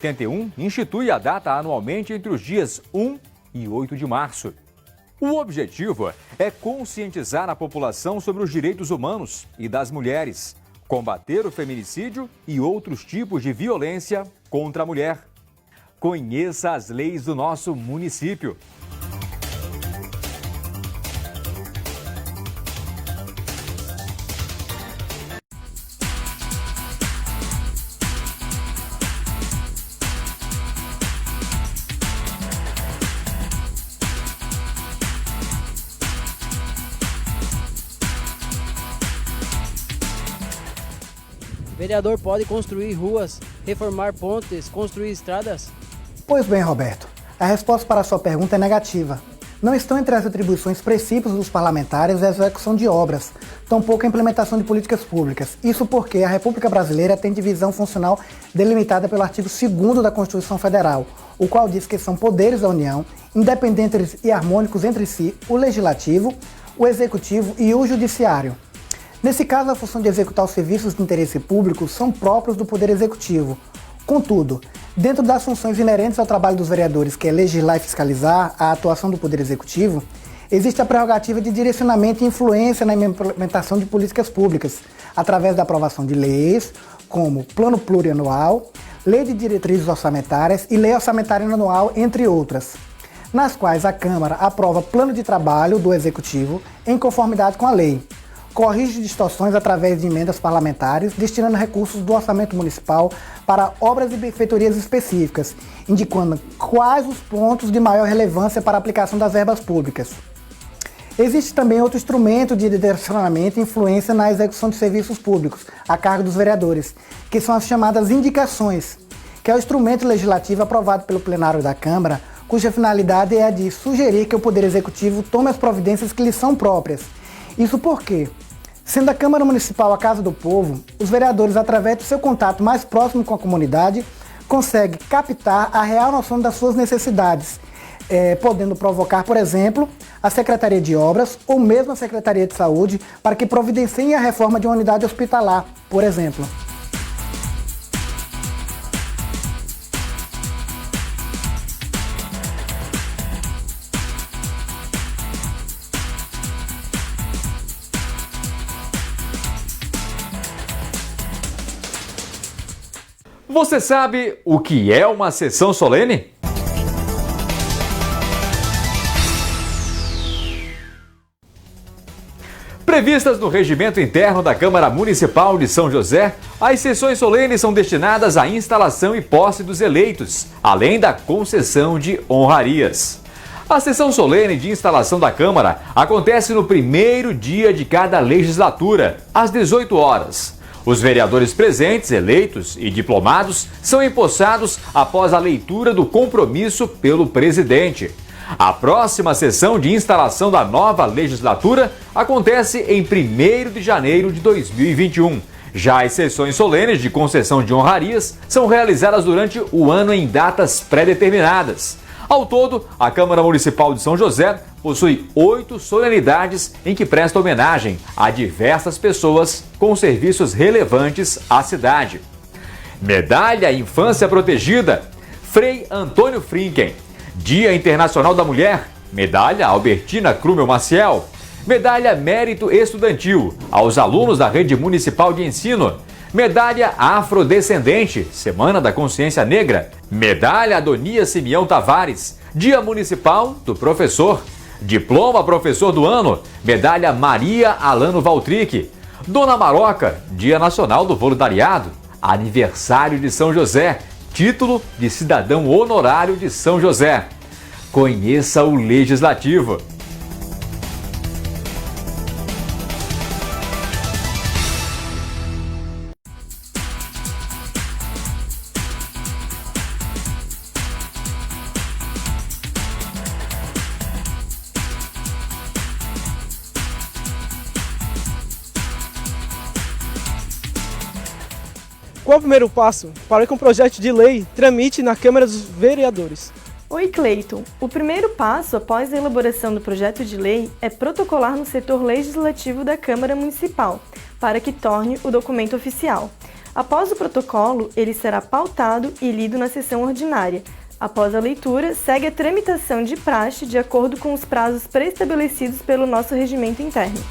81 institui a data anualmente entre os dias 1 e 8 de março. O objetivo é conscientizar a população sobre os direitos humanos e das mulheres, combater o feminicídio e outros tipos de violência contra a mulher. Conheça as leis do nosso município. O vereador pode construir ruas, reformar pontes, construir estradas? Pois bem, Roberto, a resposta para a sua pergunta é negativa. Não estão entre as atribuições princípios dos parlamentares a execução de obras, tampouco a implementação de políticas públicas. Isso porque a República Brasileira tem divisão funcional delimitada pelo artigo 2º da Constituição Federal, o qual diz que são poderes da União, independentes e harmônicos entre si, o Legislativo, o Executivo e o Judiciário. Nesse caso, a função de executar os serviços de interesse público são próprios do Poder Executivo. Contudo, dentro das funções inerentes ao trabalho dos vereadores, que é legislar e fiscalizar a atuação do Poder Executivo, existe a prerrogativa de direcionamento e influência na implementação de políticas públicas, através da aprovação de leis, como Plano Plurianual, Lei de Diretrizes Orçamentárias e Lei Orçamentária Anual, entre outras, nas quais a Câmara aprova plano de trabalho do Executivo em conformidade com a lei. Corrige distorções através de emendas parlamentares, destinando recursos do orçamento municipal para obras e benfeitorias específicas, indicando quais os pontos de maior relevância para a aplicação das verbas públicas. Existe também outro instrumento de direcionamento e influência na execução de serviços públicos, a cargo dos vereadores, que são as chamadas indicações, que é o instrumento legislativo aprovado pelo plenário da Câmara, cuja finalidade é a de sugerir que o Poder Executivo tome as providências que lhe são próprias. Isso porque, sendo a Câmara Municipal a casa do povo, os vereadores, através do seu contato mais próximo com a comunidade, conseguem captar a real noção das suas necessidades, podendo provocar, por exemplo, a Secretaria de Obras ou mesmo a Secretaria de Saúde para que providenciem a reforma de uma unidade hospitalar, por exemplo. Você sabe o que é uma sessão solene? Previstas no regimento interno da Câmara Municipal de São José, as sessões solenes são destinadas à instalação e posse dos eleitos, além da concessão de honrarias. A sessão solene de instalação da Câmara acontece no primeiro dia de cada legislatura, às 18 horas. Os vereadores presentes, eleitos e diplomados são empossados após a leitura do compromisso pelo presidente. A próxima sessão de instalação da nova legislatura acontece em 1º de janeiro de 2021. Já as sessões solenes de concessão de honrarias são realizadas durante o ano em datas pré-determinadas. Ao todo, a Câmara Municipal de São José possui 8 solenidades em que presta homenagem a diversas pessoas com serviços relevantes à cidade. Medalha Infância Protegida, Frei Antônio Frinken. Dia Internacional da Mulher, Medalha Albertina Krumel Maciel. Medalha Mérito Estudantil aos alunos da Rede Municipal de Ensino. Medalha Afrodescendente, Semana da Consciência Negra. Medalha Adonias Simeão Tavares, Dia Municipal do Professor. Diploma Professor do Ano, Medalha Maria Alano Valtric. Dona Maroca, Dia Nacional do Voluntariado. Aniversário de São José, título de Cidadão Honorário de São José. Conheça o Legislativo. Qual o primeiro passo para que um projeto de lei tramite na Câmara dos Vereadores? Oi, Cleiton. O primeiro passo após a elaboração do projeto de lei é protocolar no setor legislativo da Câmara Municipal, para que torne o documento oficial. Após o protocolo, ele será pautado e lido na sessão ordinária. Após a leitura, segue a tramitação de praxe de acordo com os prazos pré-estabelecidos pelo nosso regimento interno.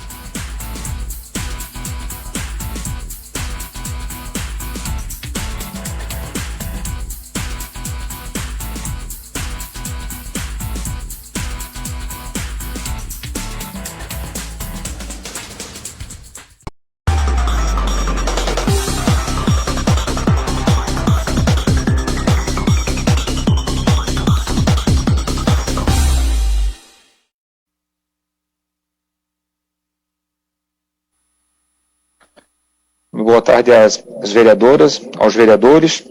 Boa tarde às vereadoras, aos vereadores,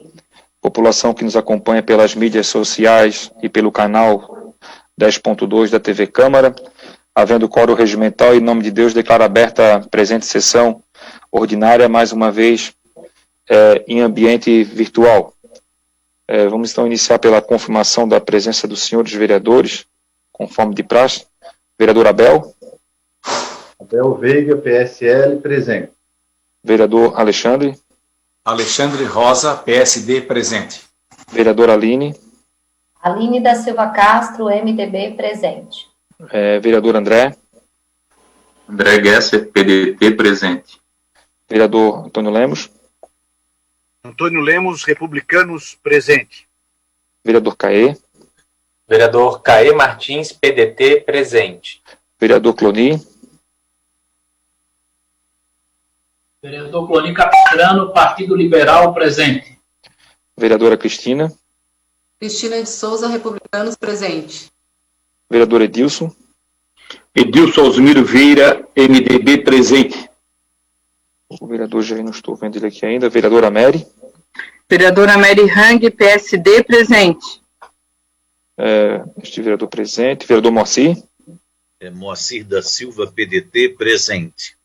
população que nos acompanha pelas mídias sociais e pelo canal 10.2 da TV Câmara. Havendo quórum regimental, em nome de Deus, declaro aberta a presente sessão ordinária, mais uma vez, em ambiente virtual. Vamos então iniciar pela confirmação da presença dos senhores vereadores, conforme de praxe. Vereador Abel. Abel Veiga, PSL, presente. Vereador Alexandre. Alexandre Rosa, PSD, presente. Vereadora Aline. Aline da Silva Castro, MDB, presente. Vereador André. André Gesser, PDT, presente. Vereador Antônio Lemos. Antônio Lemos, Republicanos, presente. Vereador Caê. Vereador Caê Martins, PDT, presente. Vereador Cloni. Vereador Cloni Capistrano, Partido Liberal, presente. Vereadora Cristina. Cristina de Souza, Republicanos, presente. Vereador Edilson. Edilson Osmiro Vieira, MDB, presente. O vereador já não estou vendo ele aqui ainda. Vereadora Mary. Vereadora Mary Hang, PSD, presente. Este vereador presente. Vereador Moacir. Moacir da Silva, PDT, presente.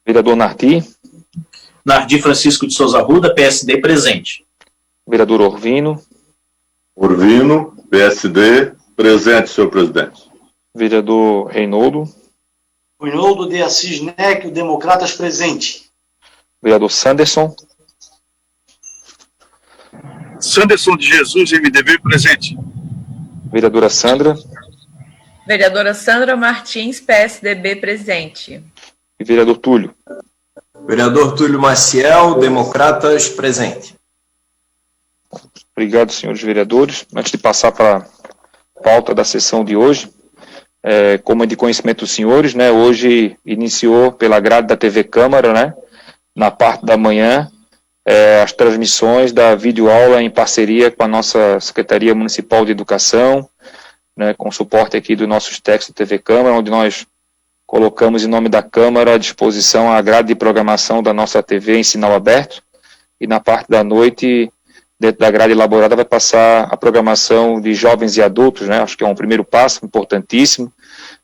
Vereador Nardi. Nardi Francisco de Souza Arruda, PSD, presente. Vereador Orvino. Orvino, PSD, presente, senhor presidente. Vereador Reinoldo. Reinoldo de Assis Neck, Democratas, presente. Vereador Sanderson. Sanderson de Jesus, MDB, presente. Vereadora Sandra. Vereadora Sandra Martins, PSDB, presente. E vereador Túlio. Vereador Túlio Maciel, Democratas, presente. Obrigado, senhores vereadores. Antes de passar para a pauta da sessão de hoje, como é de conhecimento dos senhores, né, hoje iniciou pela grade da TV Câmara, né, na parte da manhã, as transmissões da videoaula em parceria com a nossa Secretaria Municipal de Educação, né, com suporte aqui dos nossos técnicos da TV Câmara, onde nós colocamos em nome da Câmara à disposição a grade de programação da nossa TV em sinal aberto, e na parte da noite, dentro da grade elaborada, vai passar a programação de jovens e adultos, né? Acho que é um primeiro passo importantíssimo.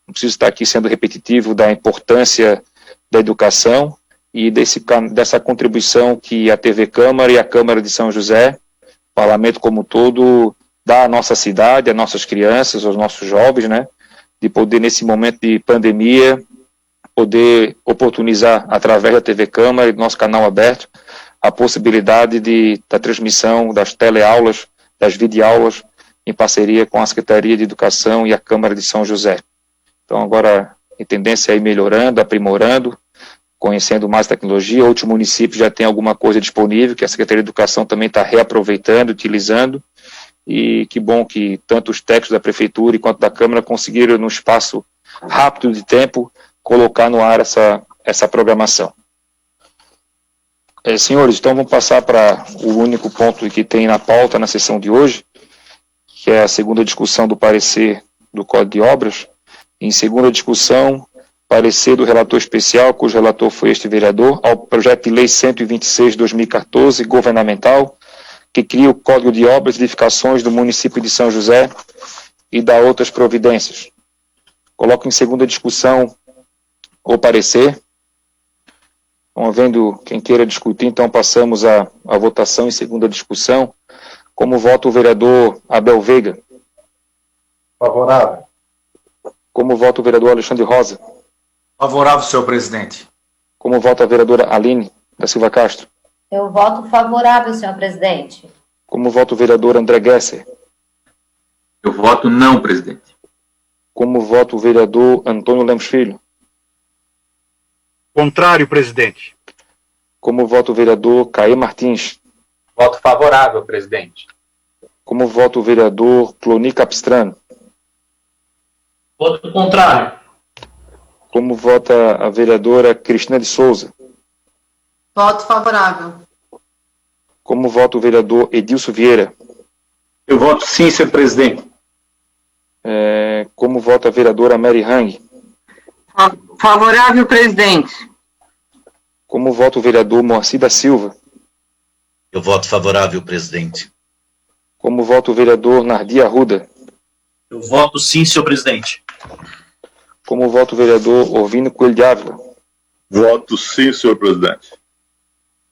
Não preciso estar aqui sendo repetitivo da importância da educação e dessa contribuição que a TV Câmara e a Câmara de São José, o parlamento como um todo, dá à nossa cidade, às nossas crianças, aos nossos jovens, né? De poder, nesse momento de pandemia, poder oportunizar, através da TV Câmara e do nosso canal aberto, a possibilidade da transmissão das teleaulas, das videoaulas, em parceria com a Secretaria de Educação e a Câmara de São José. Então, agora, a tendência é ir melhorando, aprimorando, conhecendo mais tecnologia. Outros municípios já têm alguma coisa disponível, que a Secretaria de Educação também está reaproveitando, utilizando, e que bom que tanto os técnicos da Prefeitura quanto da Câmara conseguiram, num espaço rápido de tempo, colocar no ar essa programação. Senhores, então vamos passar para o único ponto que tem na pauta na sessão de hoje, que é a segunda discussão do parecer do Código de Obras. Em segunda discussão, parecer do relator especial, cujo relator foi este vereador, ao projeto de lei 126 de 2014, governamental, que cria o Código de Obras e Edificações do município de São José e dá outras providências. Coloco em segunda discussão o parecer. Então, havendo quem queira discutir, então passamos à votação em segunda discussão. Como vota o vereador Abel Veiga? Favorável. Como vota o vereador Alexandre Rosa? Favorável, senhor presidente. Como vota a vereadora Aline da Silva Castro? Eu voto favorável, senhor presidente. Como vota o vereador André Gesser? Eu voto não, presidente. Como vota o vereador Antônio Lemos Filho? Contrário, presidente. Como vota o vereador Caê Martins? Voto favorável, presidente. Como vota o vereador Cloni Capistrano? Voto contrário. Como vota a vereadora Cristina de Souza? Voto favorável. Como vota o vereador Edilson Vieira? Eu voto sim, senhor presidente. Como vota a vereadora Mary Hang? Favorável, presidente. Como vota o vereador Moacir da Silva? Eu voto favorável, presidente. Como vota o vereador Nardi Arruda? Eu voto sim, senhor presidente. Como vota o vereador Orvino Coelho de Ávila? Voto sim, senhor presidente.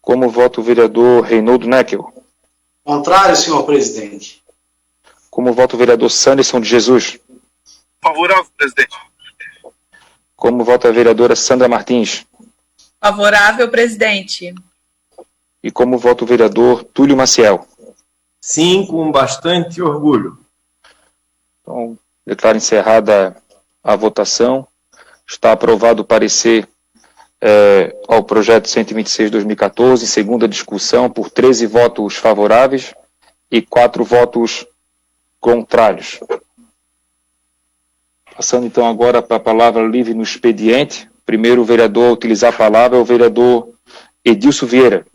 Como vota o vereador Reinaldo Neckel? Contrário, senhor presidente. Como vota o vereador Sanderson de Jesus? Favorável, presidente. Como vota a vereadora Sandra Martins? Favorável, presidente. E como vota o vereador Túlio Maciel? Sim, com bastante orgulho. Então, declaro encerrada a votação. Está aprovado o parecer ao projeto 126/2014, em segunda discussão, por 13 votos favoráveis e 4 votos contrários. Passando então agora para a palavra livre no expediente. Primeiro o vereador a utilizar a palavra é o vereador Edilson Vieira,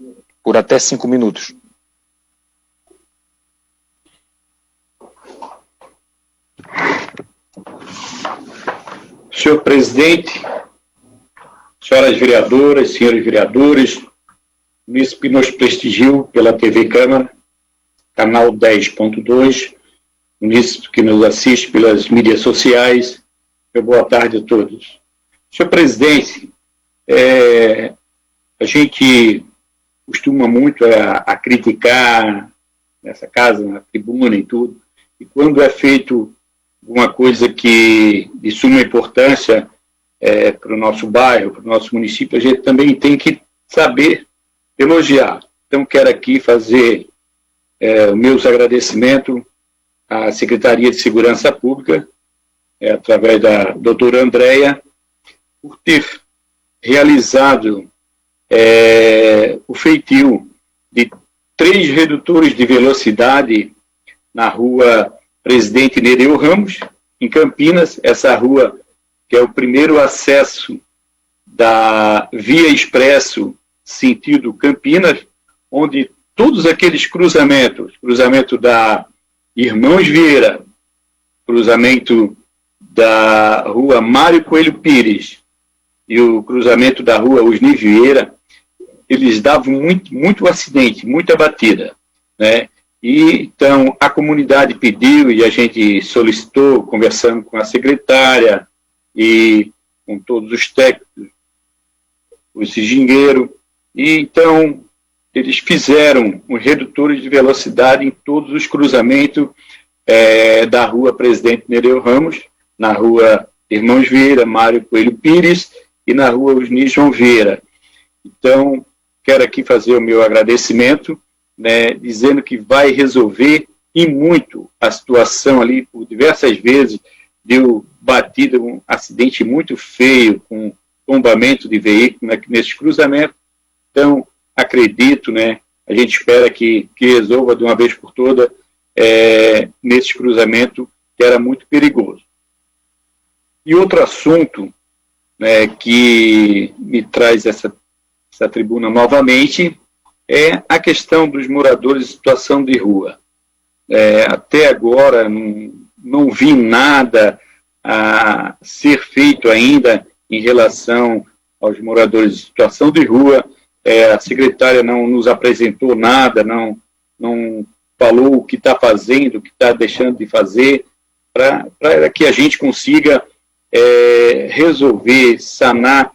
por até 5 minutos. Senhor presidente, senhoras vereadoras, senhores vereadores, munícipe que nos prestigiam pela TV Câmara, canal 10.2, munícipe que nos assiste pelas mídias sociais, boa tarde a todos. Senhor presidente, a gente costuma muito a criticar nessa casa, na tribuna e tudo, e quando é feito alguma coisa que de suma importância para o nosso bairro, para o nosso município, a gente também tem que saber elogiar. Então, quero aqui fazer meus agradecimentos à Secretaria de Segurança Pública, através da doutora Andréia, por ter realizado o feitio de 3 redutores de velocidade na rua Presidente Nereu Ramos, em Campinas. Essa rua que é o primeiro acesso da Via Expresso sentido Campinas, onde todos aqueles cruzamento da Irmãos Vieira, cruzamento da rua Mário Coelho Pires e o cruzamento da rua Osni Vieira, eles davam muito acidente, muita batida, né? E então a comunidade pediu e a gente solicitou, conversando com a secretária e com todos os técnicos, os engenheiros, e então eles fizeram os redutores de velocidade em todos os cruzamentos da rua Presidente Nereu Ramos, na rua Irmãos Vieira, Mário Coelho Pires e na rua Osni João Vieira. Então, quero aqui fazer o meu agradecimento, né, dizendo que vai resolver e muito a situação ali. Por diversas vezes deu batida, um acidente muito feio com tombamento de veículo nesses cruzamentos. Então, acredito, né, a gente espera que resolva de uma vez por todas nesse cruzamento que era muito perigoso. E outro assunto, né, que me traz essa tribuna novamente é a questão dos moradores em situação de rua. Até agora não vi nada a ser feito ainda em relação aos moradores em situação de rua. A secretária não nos apresentou nada, não falou o que está fazendo, o que está deixando de fazer, para que a gente consiga resolver, sanar,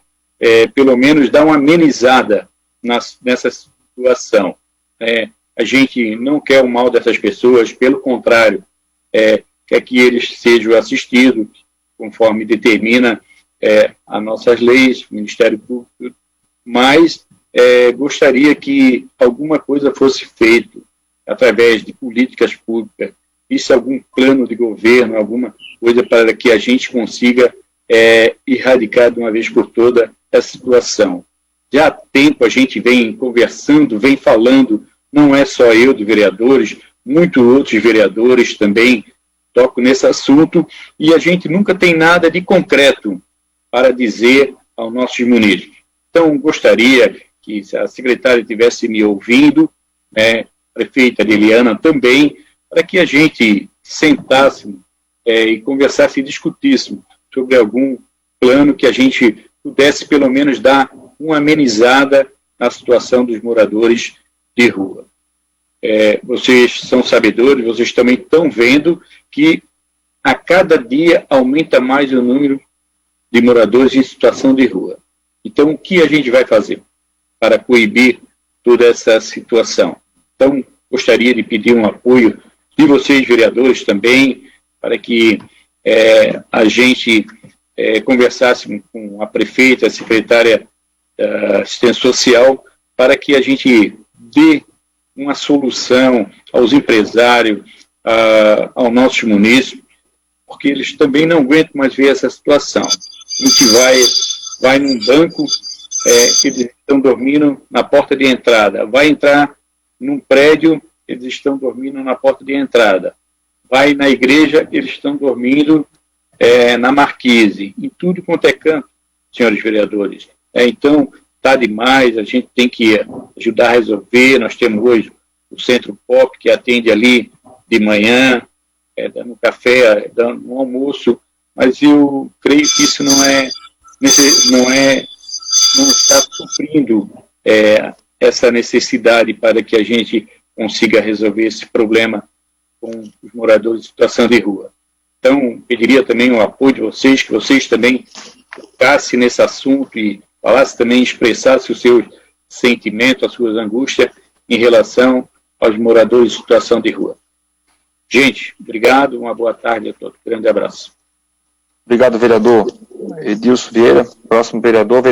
pelo menos dar uma amenizada nessa situação. A gente não quer o mal dessas pessoas, pelo contrário, quer que eles sejam assistidos, conforme determina as nossas leis, o Ministério Público, mas gostaria que alguma coisa fosse feita através de políticas públicas, isso algum plano de governo, alguma coisa para que a gente consiga erradicar de uma vez por toda essa situação. Já há tempo a gente vem conversando, vem falando, não é só eu de vereadores, muitos outros vereadores também tocam nesse assunto, e a gente nunca tem nada de concreto para dizer aos nossos munícipes. Então, gostaria que a secretária estivesse me ouvindo, a prefeita Liliana também, para que a gente sentasse e conversasse e discutisse sobre algum plano que a gente pudesse pelo menos dar uma amenizada na situação dos moradores de rua. Vocês são sabedores, vocês também estão vendo que a cada dia aumenta mais o número de moradores em situação de rua. Então, o que a gente vai fazer para coibir toda essa situação? Então, gostaria de pedir um apoio de vocês, vereadores, também, para que a gente conversasse com a prefeita, a secretária da Assistência Social, para que a gente dê uma solução aos empresários, aos nossos munícipes, porque eles também não aguentam mais ver essa situação. A gente vai num banco, eles estão dormindo na porta de entrada. Vai entrar num prédio, eles estão dormindo na porta de entrada. Vai na igreja, eles estão dormindo na marquise. Em tudo quanto é canto, senhores vereadores. Então, está demais, a gente tem que ajudar a resolver. Nós temos hoje o Centro Pop, que atende ali de manhã, dando café, dando um almoço, mas eu creio que isso não está suprindo essa necessidade para que a gente consiga resolver esse problema com os moradores em situação de rua. Então, pediria também o apoio de vocês, que vocês também tocassem nesse assunto e falassem também, expressassem os seus sentimentos, as suas angústias em relação aos moradores em situação de rua. Gente, obrigado, uma boa tarde a todos. Grande abraço. Obrigado, vereador Edilson Vieira. Próximo vereador o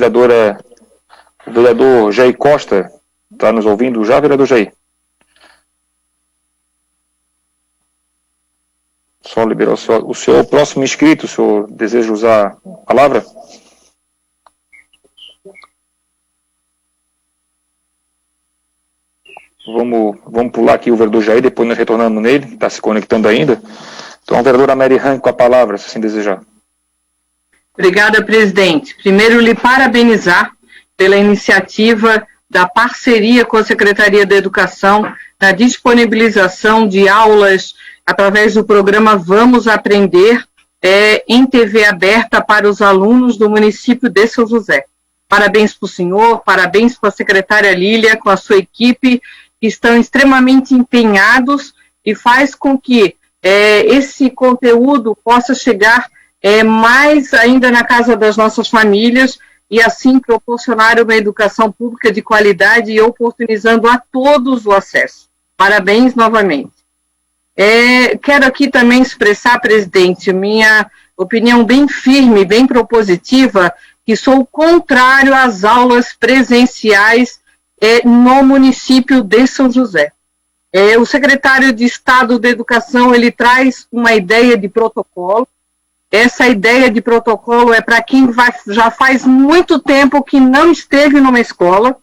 vereador Jair Costa. Está nos ouvindo já, vereador Jair? Só liberar o senhor próximo inscrito, o senhor deseja usar a palavra? Vamos pular aqui o vereador Jair, depois nós retornamos nele, que está se conectando ainda. Então, a vereadora Mary Han com a palavra, se assim desejar. Obrigada, presidente. Primeiro, lhe parabenizar pela iniciativa da parceria com a Secretaria da Educação na disponibilização de aulas através do programa Vamos Aprender em TV aberta para os alunos do município de São José. Parabéns para o senhor, parabéns para a secretária Lília, com a sua equipe, que estão extremamente empenhados e faz com que esse conteúdo possa chegar mais ainda na casa das nossas famílias e assim proporcionar uma educação pública de qualidade e oportunizando a todos o acesso. Parabéns novamente. Quero aqui também expressar, presidente, minha opinião bem firme, bem propositiva, que sou contrário às aulas presenciais no município de São José. O secretário de Estado da Educação, ele traz uma ideia de protocolo. Essa ideia de protocolo é para quem já faz muito tempo que não esteve numa escola.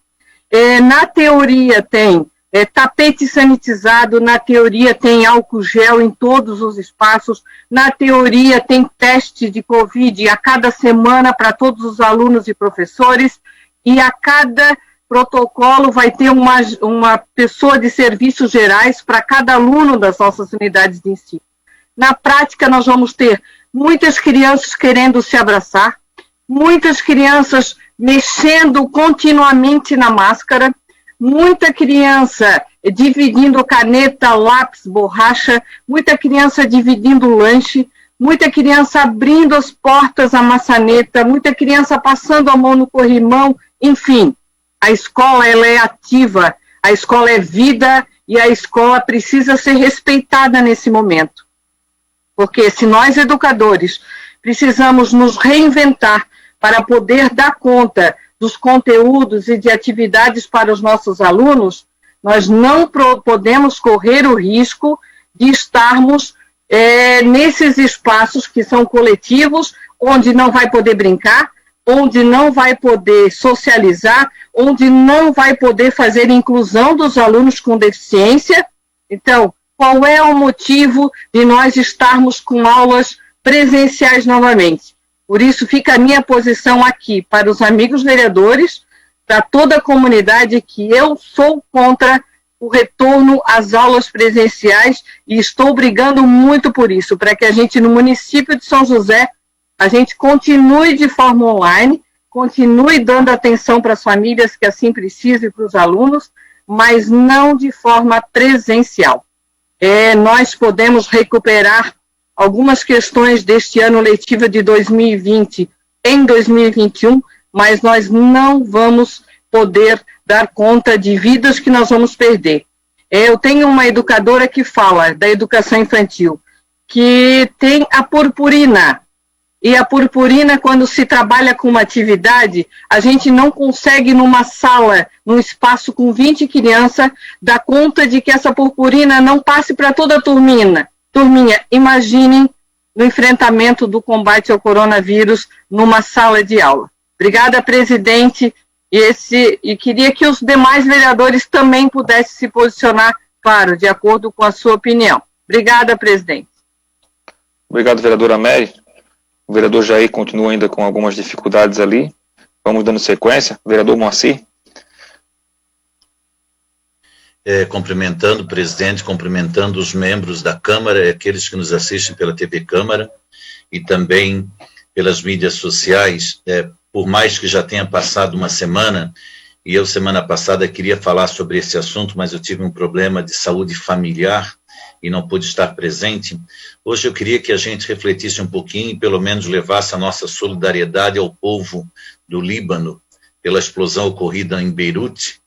Na teoria tem tapete sanitizado, na teoria tem álcool gel em todos os espaços, na teoria tem teste de Covid a cada semana para todos os alunos e professores, e a cada protocolo vai ter uma pessoa de serviços gerais para cada aluno das nossas unidades de ensino. Na prática, nós vamos ter muitas crianças querendo se abraçar, muitas crianças mexendo continuamente na máscara, muita criança dividindo caneta, lápis, borracha, muita criança dividindo lanche, muita criança abrindo as portas à maçaneta, muita criança passando a mão no corrimão, enfim. A escola, ela é ativa, a escola é vida e a escola precisa ser respeitada nesse momento. Porque se nós, educadores, precisamos nos reinventar para poder dar conta dos conteúdos e de atividades para os nossos alunos, nós não podemos correr o risco de estarmos nesses espaços que são coletivos, onde não vai poder brincar, onde não vai poder socializar, onde não vai poder fazer inclusão dos alunos com deficiência. Então, qual é o motivo de nós estarmos com aulas presenciais novamente? Por isso fica a minha posição aqui para os amigos vereadores, para toda a comunidade, que eu sou contra o retorno às aulas presenciais e estou brigando muito por isso, para que a gente no município de São José, a gente continue de forma online, continue dando atenção para as famílias que assim precisam e para os alunos, mas não de forma presencial. Nós podemos recuperar algumas questões deste ano letivo de 2020 em 2021, mas nós não vamos poder dar conta de vidas que nós vamos perder. Eu tenho uma educadora que fala da educação infantil, que tem a purpurina, e a purpurina, quando se trabalha com uma atividade, a gente não consegue numa sala, num espaço com 20 crianças, dar conta de que essa purpurina não passe para toda a turminha. Imaginem no enfrentamento do combate ao coronavírus numa sala de aula. Obrigada, presidente, e queria que os demais vereadores também pudessem se posicionar, claro, de acordo com a sua opinião. Obrigada, presidente. Obrigado, vereadora Mary. O vereador Jair continua ainda com algumas dificuldades ali. Vamos dando sequência. Vereador Moacir. Cumprimentando o presidente, cumprimentando os membros da Câmara, aqueles que nos assistem pela TV Câmara e também pelas mídias sociais. Por mais que já tenha passado uma semana, e eu semana passada queria falar sobre esse assunto, mas eu tive um problema de saúde familiar e não pude estar presente. Hoje eu queria que a gente refletisse um pouquinho e pelo menos levasse a nossa solidariedade ao povo do Líbano pela explosão ocorrida em Beirute,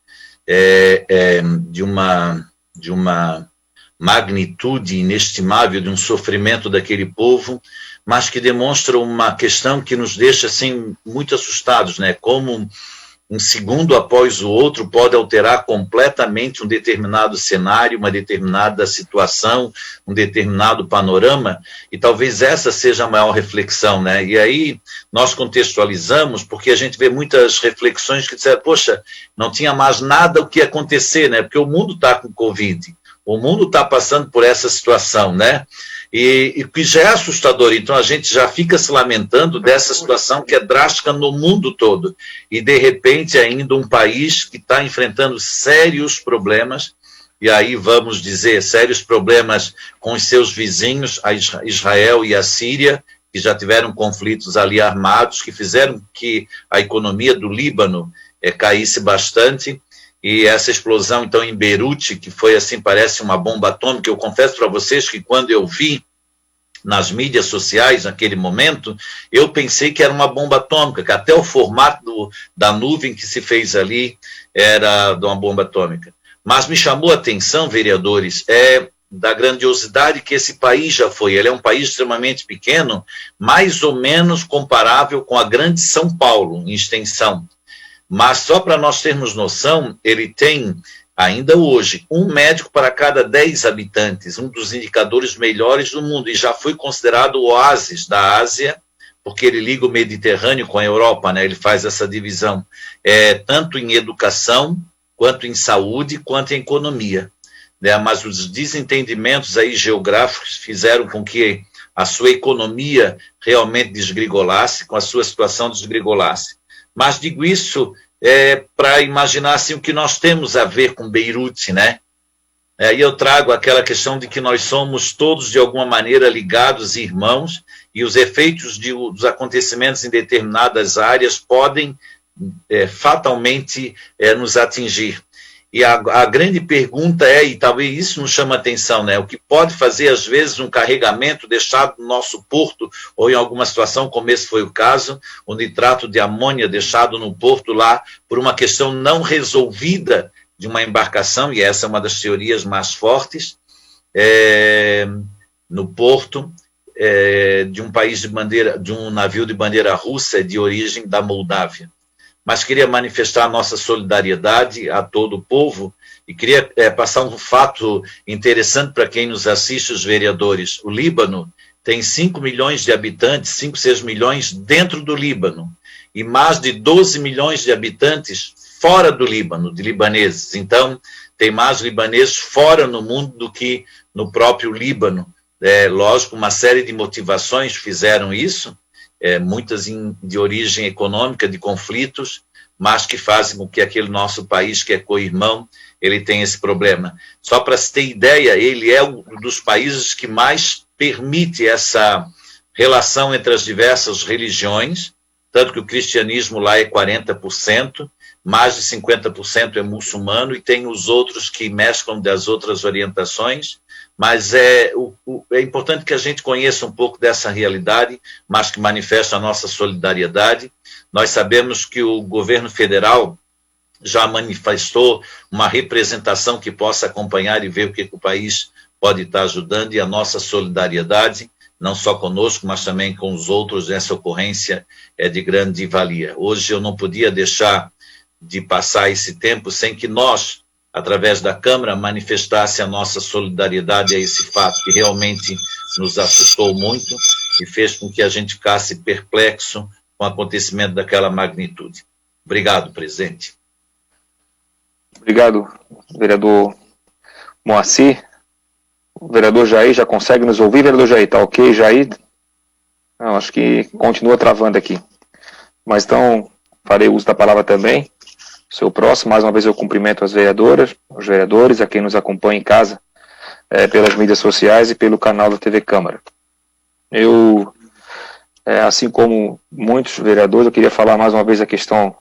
de uma magnitude inestimável, de um sofrimento daquele povo, mas que demonstra uma questão que nos deixa assim muito assustados, né? Como um segundo após o outro pode alterar completamente um determinado cenário, uma determinada situação, um determinado panorama, e talvez essa seja a maior reflexão, né? E aí nós contextualizamos, porque a gente vê muitas reflexões que disseram, poxa, não tinha mais nada o que acontecer, né? Porque o mundo está com Covid, o mundo está passando por essa situação, né? E que já é assustador, então a gente já fica se lamentando dessa situação que é drástica no mundo todo, e de repente ainda um país que está enfrentando sérios problemas, e aí vamos dizer, sérios problemas com os seus vizinhos, a Israel e a Síria, que já tiveram conflitos ali armados, que fizeram que a economia do Líbano caísse bastante. E essa explosão, então, em Beirute, que foi assim, parece uma bomba atômica, eu confesso para vocês que quando eu vi nas mídias sociais, naquele momento, eu pensei que era uma bomba atômica, que até o formato da nuvem que se fez ali era de uma bomba atômica. Mas me chamou a atenção, vereadores, da grandiosidade que esse país já foi. Ele é um país extremamente pequeno, mais ou menos comparável com a grande São Paulo, em extensão. Mas só para nós termos noção, ele tem, ainda hoje, um médico para cada 10 habitantes, um dos indicadores melhores do mundo, e já foi considerado o oásis da Ásia, porque ele liga o Mediterrâneo com a Europa, né? Ele faz essa divisão, tanto em educação, quanto em saúde, quanto em economia, né? Mas os desentendimentos aí geográficos fizeram com que a sua economia realmente desgrigolasse, com a sua situação desgrigolasse. Mas digo isso para imaginar assim, o que nós temos a ver com Beirute, né? E eu trago aquela questão de que nós somos todos, de alguma maneira, ligados e irmãos, e os efeitos dos acontecimentos em determinadas áreas podem fatalmente nos atingir. E a grande pergunta e talvez isso nos chama a atenção, né? O que pode fazer, às vezes, um carregamento deixado no nosso porto, ou em alguma situação, como esse foi o caso, o nitrato de amônia deixado no porto lá, por uma questão não resolvida de uma embarcação, e essa é uma das teorias mais fortes, no porto, de um país de bandeira, de um navio de bandeira russa de origem da Moldávia. mas queria manifestar a nossa solidariedade a todo o povo e queria passar um fato interessante para quem nos assiste, os vereadores. O Líbano tem 5 milhões de habitantes, 5, 6 milhões dentro do Líbano, e mais de 12 milhões de habitantes fora do Líbano, de libaneses. Então, tem mais libaneses fora no mundo do que no próprio Líbano. Lógico, uma série de motivações fizeram isso, muitas de origem econômica, de conflitos, mas que fazem com que aquele nosso país, que é co-irmão, ele tenha esse problema. Só para se ter ideia, ele é um dos países que mais permite essa relação entre as diversas religiões, tanto que o cristianismo lá é 40%, mais de 50% é muçulmano, e tem os outros que mesclam das outras orientações, mas é importante que a gente conheça um pouco dessa realidade, mas que manifesta a nossa solidariedade. Nós sabemos que o governo federal já manifestou uma representação que possa acompanhar e ver o que o país pode estar ajudando, e a nossa solidariedade, não só conosco, mas também com os outros, nessa ocorrência é de grande valia. Hoje eu não podia deixar de passar esse tempo sem que nós, através da Câmara, manifestasse a nossa solidariedade a esse fato que realmente nos assustou muito e fez com que a gente ficasse perplexo com o acontecimento daquela magnitude. Obrigado, presidente. Obrigado, vereador Moacir. O vereador Jair já consegue nos ouvir, vereador Jair? Tá ok, Jair? Não, acho que continua travando aqui. Mas então, farei uso da palavra também. Seu próximo, mais uma vez eu cumprimento as vereadoras, os vereadores, a quem nos acompanha em casa, pelas mídias sociais e pelo canal da TV Câmara. Eu, assim como muitos vereadores, eu queria falar mais uma vez a questão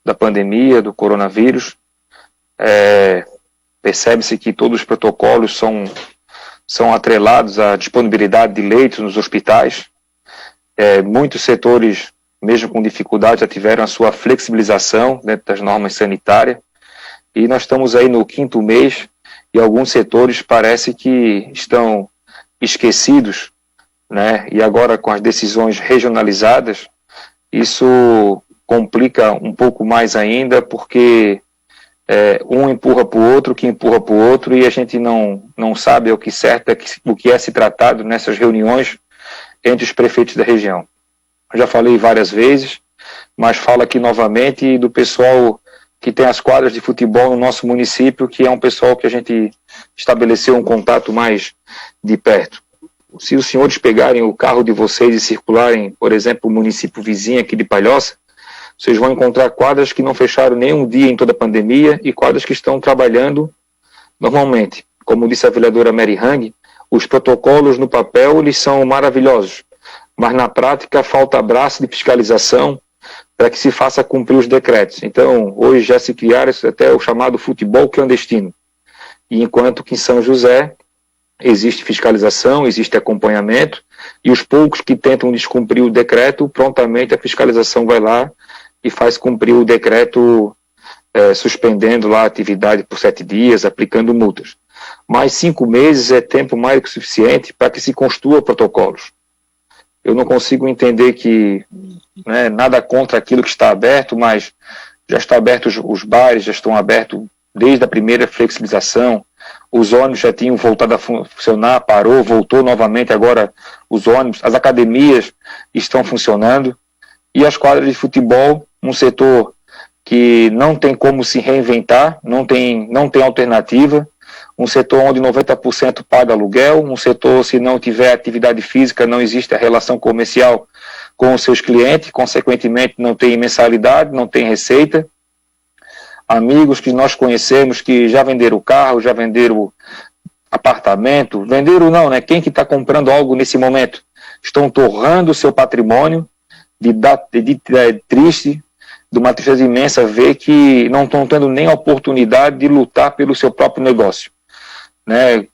da pandemia, do coronavírus. Percebe-se que todos os protocolos são atrelados à disponibilidade de leitos nos hospitais. Muitos setores, mesmo com dificuldade, já tiveram a sua flexibilização dentro das normas sanitárias, e nós estamos aí no 5º mês, e alguns setores parece que estão esquecidos, né? E agora com as decisões regionalizadas, isso complica um pouco mais ainda, porque um empurra para o outro, que empurra para o outro, e a gente não sabe o que é se tratado nessas reuniões entre os prefeitos da região. Eu já falei várias vezes, mas falo aqui novamente do pessoal que tem as quadras de futebol no nosso município, que é um pessoal que a gente estabeleceu um contato mais de perto. Se os senhores pegarem o carro de vocês e circularem, por exemplo, o município vizinho aqui de Palhoça, vocês vão encontrar quadras que não fecharam nenhum dia em toda a pandemia e quadras que estão trabalhando normalmente. Como disse a vereadora Mary Hang, os protocolos no papel eles são maravilhosos, mas na prática falta abraço de fiscalização para que se faça cumprir os decretos. Então, hoje já se criaram até o chamado futebol clandestino. E enquanto que em São José existe fiscalização, existe acompanhamento, e os poucos que tentam descumprir o decreto, prontamente a fiscalização vai lá e faz cumprir o decreto, suspendendo lá a atividade por 7 dias, aplicando multas. Mas 5 meses é tempo mais do que suficiente para que se construa protocolos. Eu não consigo entender que, né, nada contra aquilo que está aberto, mas já está aberto os bares, já estão abertos desde a primeira flexibilização, os ônibus já tinham voltado a funcionar, parou, voltou novamente agora os ônibus, as academias estão funcionando, e as quadras de futebol, um setor que não tem como se reinventar, não tem alternativa, um setor onde 90% paga aluguel, um setor, se não tiver atividade física, não existe a relação comercial com os seus clientes, consequentemente não tem mensalidade, não tem receita. Amigos que nós conhecemos que já venderam carro, já venderam apartamento, venderam não, né? Quem que está comprando algo nesse momento? Estão torrando o seu patrimônio, triste, de uma tristeza imensa ver que não estão tendo nem a oportunidade de lutar pelo seu próprio negócio. Né?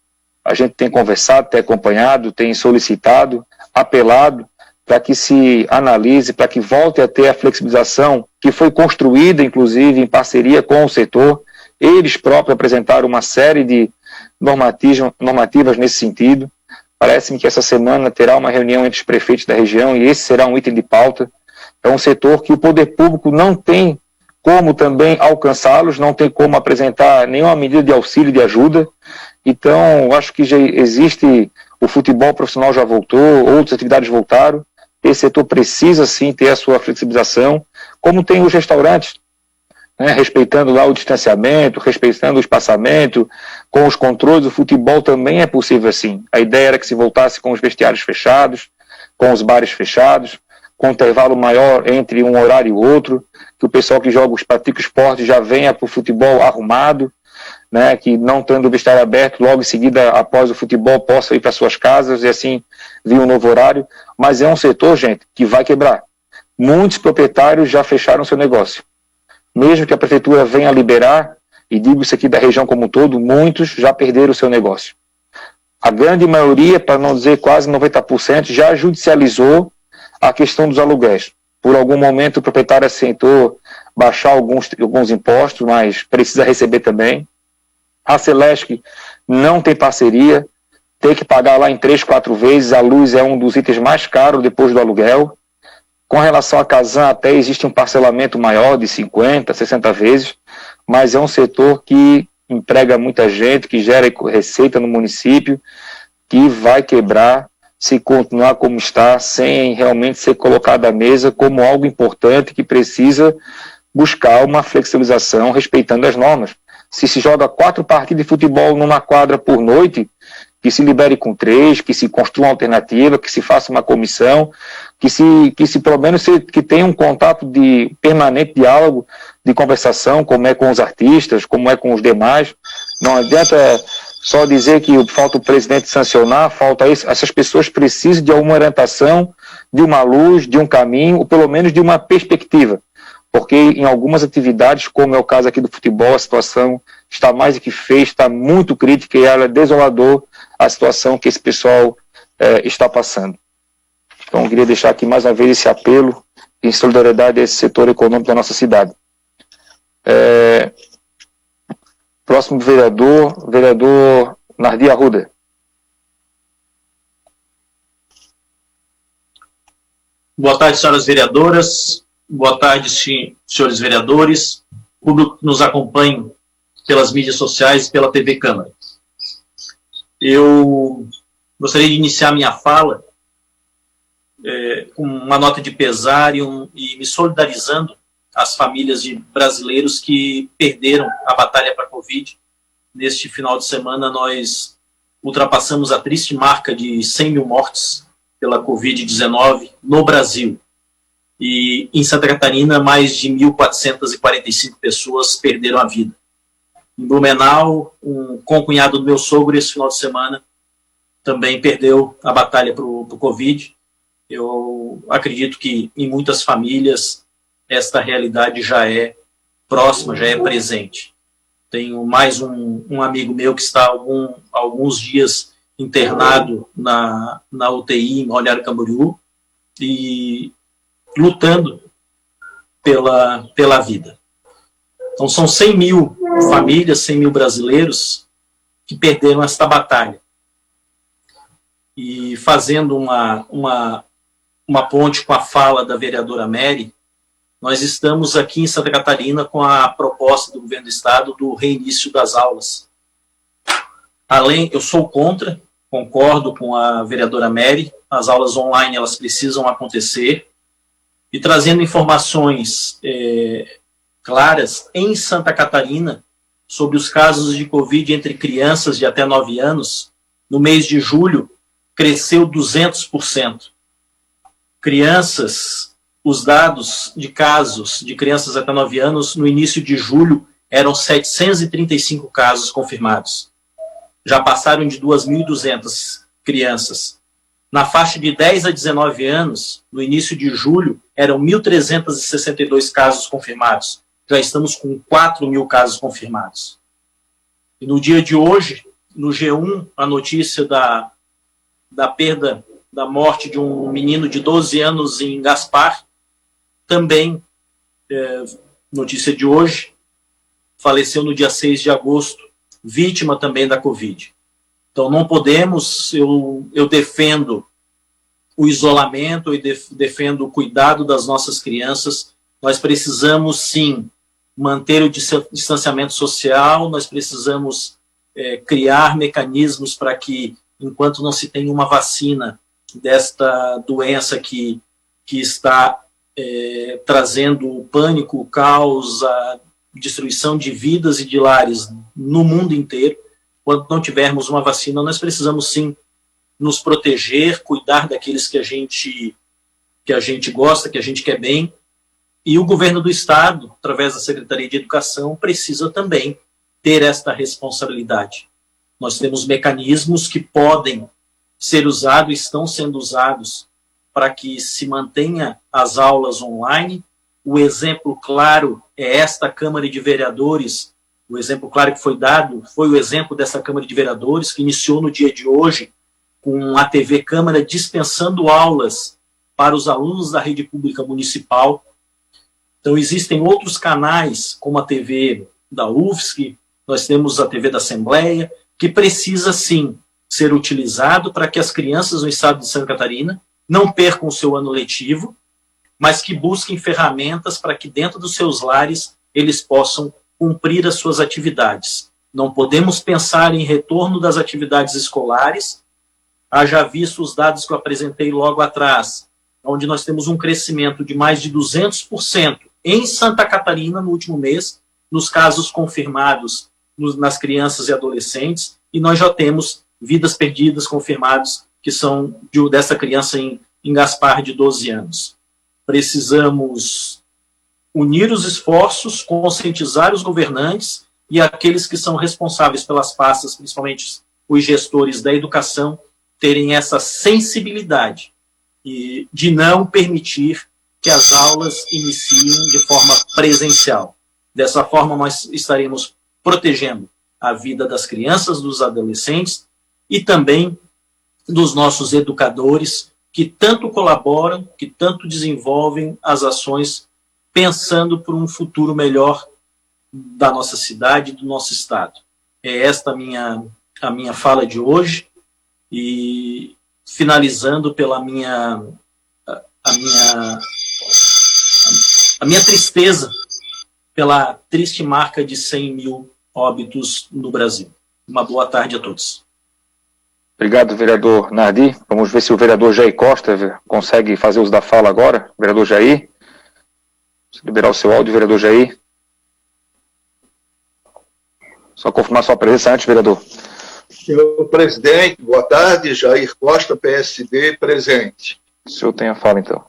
A gente tem conversado, tem acompanhado, tem solicitado, apelado para que se analise, para que volte a ter a flexibilização que foi construída, inclusive, em parceria com o setor. Eles próprios apresentaram uma série de normativas nesse sentido. Parece-me que essa semana terá uma reunião entre os prefeitos da região e esse será um item de pauta É um setor que o poder público não tem como também alcançá-los, não tem como apresentar nenhuma medida de auxílio, de ajuda. Então, acho que já existe, o futebol profissional já voltou, outras atividades voltaram. Esse setor precisa, sim, ter a sua flexibilização, como tem os restaurantes, né, respeitando lá o distanciamento, respeitando o espaçamento, com os controles. O futebol também é possível assim. A ideia era que se voltasse com os vestiários fechados, com os bares fechados, com um intervalo maior entre um horário e outro, que o pessoal que pratica o esporte já venha para o futebol arrumado, né, que não tendo o vestiário aberto, logo em seguida, após o futebol, possa ir para suas casas e assim vir um novo horário. Mas é um setor, gente, que vai quebrar. Muitos proprietários já fecharam seu negócio. Mesmo que a prefeitura venha liberar, e digo isso aqui da região como um todo, muitos já perderam o seu negócio. A grande maioria, para não dizer quase 90%, já judicializou a questão dos aluguéis. Por algum momento o proprietário aceitou baixar alguns impostos, mas precisa receber também. A Celesc não tem parceria, tem que pagar lá em 3, 4 vezes, a luz é um dos itens mais caros depois do aluguel. Com relação à Casan, até existe um parcelamento maior de 50, 60 vezes, mas é um setor que emprega muita gente, que gera receita no município, que vai quebrar se continuar como está, sem realmente ser colocado à mesa como algo importante que precisa buscar uma flexibilização respeitando as normas. Se se joga 4 partidas de futebol numa quadra por noite, que se libere com 3, que se construa uma alternativa, que se faça uma comissão, que se pelo menos que tenha um contato de permanente diálogo, de conversação, como é com os artistas, como é com os demais. Não adianta só dizer que falta o presidente sancionar, falta isso. Essas pessoas precisam de alguma orientação, de uma luz, de um caminho, ou pelo menos de uma perspectiva. Porque em algumas atividades, como é o caso aqui do futebol, a situação está mais do que feia, está muito crítica e ela é desolador a situação que esse pessoal está passando. Então, eu queria deixar aqui mais uma vez esse apelo em solidariedade a esse setor econômico da nossa cidade. Próximo vereador Nardi Arruda. Boa tarde, senhoras vereadoras. Boa tarde, senhores vereadores. Público que nos acompanha pelas mídias sociais e pela TV Câmara. Eu gostaria de iniciar minha fala com uma nota de pesar e me solidarizando às famílias de brasileiros que perderam a batalha para a Covid. Neste final de semana, nós ultrapassamos a triste marca de 100 mil mortes pela Covid-19 no Brasil. E em Santa Catarina, mais de 1.445 pessoas perderam a vida. Em Blumenau, um concunhado do meu sogro, esse final de semana, também perdeu a batalha para o Covid. Eu acredito que em muitas famílias esta realidade já é próxima, já é presente. Tenho mais um amigo meu que está alguns dias internado na UTI em Balneário Camboriú e lutando pela vida. Então são 100 mil famílias, 100 mil brasileiros que perderam esta batalha. E fazendo uma ponte com a fala da vereadora Mary, nós estamos aqui em Santa Catarina com a proposta do governo do estado do reinício das aulas. Eu sou contra, concordo com a vereadora Mary, as aulas online elas precisam acontecer, e trazendo informações claras em Santa Catarina sobre os casos de Covid entre crianças de até 9 anos, no mês de julho, cresceu 200%. Os dados de casos de crianças até 9 anos, no início de julho, eram 735 casos confirmados. Já passaram de 2.200 crianças. Na faixa de 10 a 19 anos, no início de julho, eram 1.362 casos confirmados. Já estamos com 4.000 casos confirmados. E no dia de hoje, no G1, a notícia da perda, da morte de um menino de 12 anos em Gaspar, também, notícia de hoje, faleceu no dia 6 de agosto, vítima também da Covid. Então não podemos, eu defendo o isolamento e defendo o cuidado das nossas crianças. Nós precisamos, sim, manter o distanciamento social, nós precisamos criar mecanismos para que, enquanto não se tem uma vacina desta doença que está trazendo o pânico, o caos, a destruição de vidas e de lares no mundo inteiro, quando não tivermos uma vacina, nós precisamos, sim, nos proteger, cuidar daqueles que a gente gosta, que a gente quer bem. E o governo do Estado, através da Secretaria de Educação, precisa também ter esta responsabilidade. Nós temos mecanismos que podem ser usados, estão sendo usados para que se mantenha as aulas online. O exemplo claro é esta Câmara de Vereadores. O exemplo claro que foi dado foi o exemplo dessa Câmara de Vereadores, que iniciou no dia de hoje com a TV Câmara dispensando aulas para os alunos da rede pública municipal. Então, existem outros canais, como a TV da UFSC, nós temos a TV da Assembleia, que precisa, sim, ser utilizado para que as crianças no estado de Santa Catarina não percam o seu ano letivo, mas que busquem ferramentas para que dentro dos seus lares eles possam cumprir as suas atividades. Não podemos pensar em retorno das atividades escolares, haja visto os dados que eu apresentei logo atrás, onde nós temos um crescimento de mais de 200% em Santa Catarina no último mês, nos casos confirmados nas crianças e adolescentes, e nós já temos vidas perdidas confirmadas, que são dessa criança em Gaspar, de 12 anos. Precisamos unir os esforços, conscientizar os governantes e aqueles que são responsáveis pelas pastas, principalmente os gestores da educação, terem essa sensibilidade e de não permitir que as aulas iniciem de forma presencial. Dessa forma, nós estaremos protegendo a vida das crianças, dos adolescentes e também dos nossos educadores, que tanto colaboram, que tanto desenvolvem as ações pensando por um futuro melhor da nossa cidade e do nosso estado. É esta a minha fala de hoje, e finalizando pela a minha tristeza pela triste marca de 100 mil óbitos no Brasil. Uma boa tarde a todos. Obrigado, vereador Nardi. Vamos ver se o vereador Jair Costa consegue fazer uso da fala agora. Vereador Jair, liberar o seu áudio, vereador Jair. Só confirmar sua presença antes, vereador. Senhor presidente, boa tarde. Jair Costa, PSD, presente. O senhor tem a fala, então.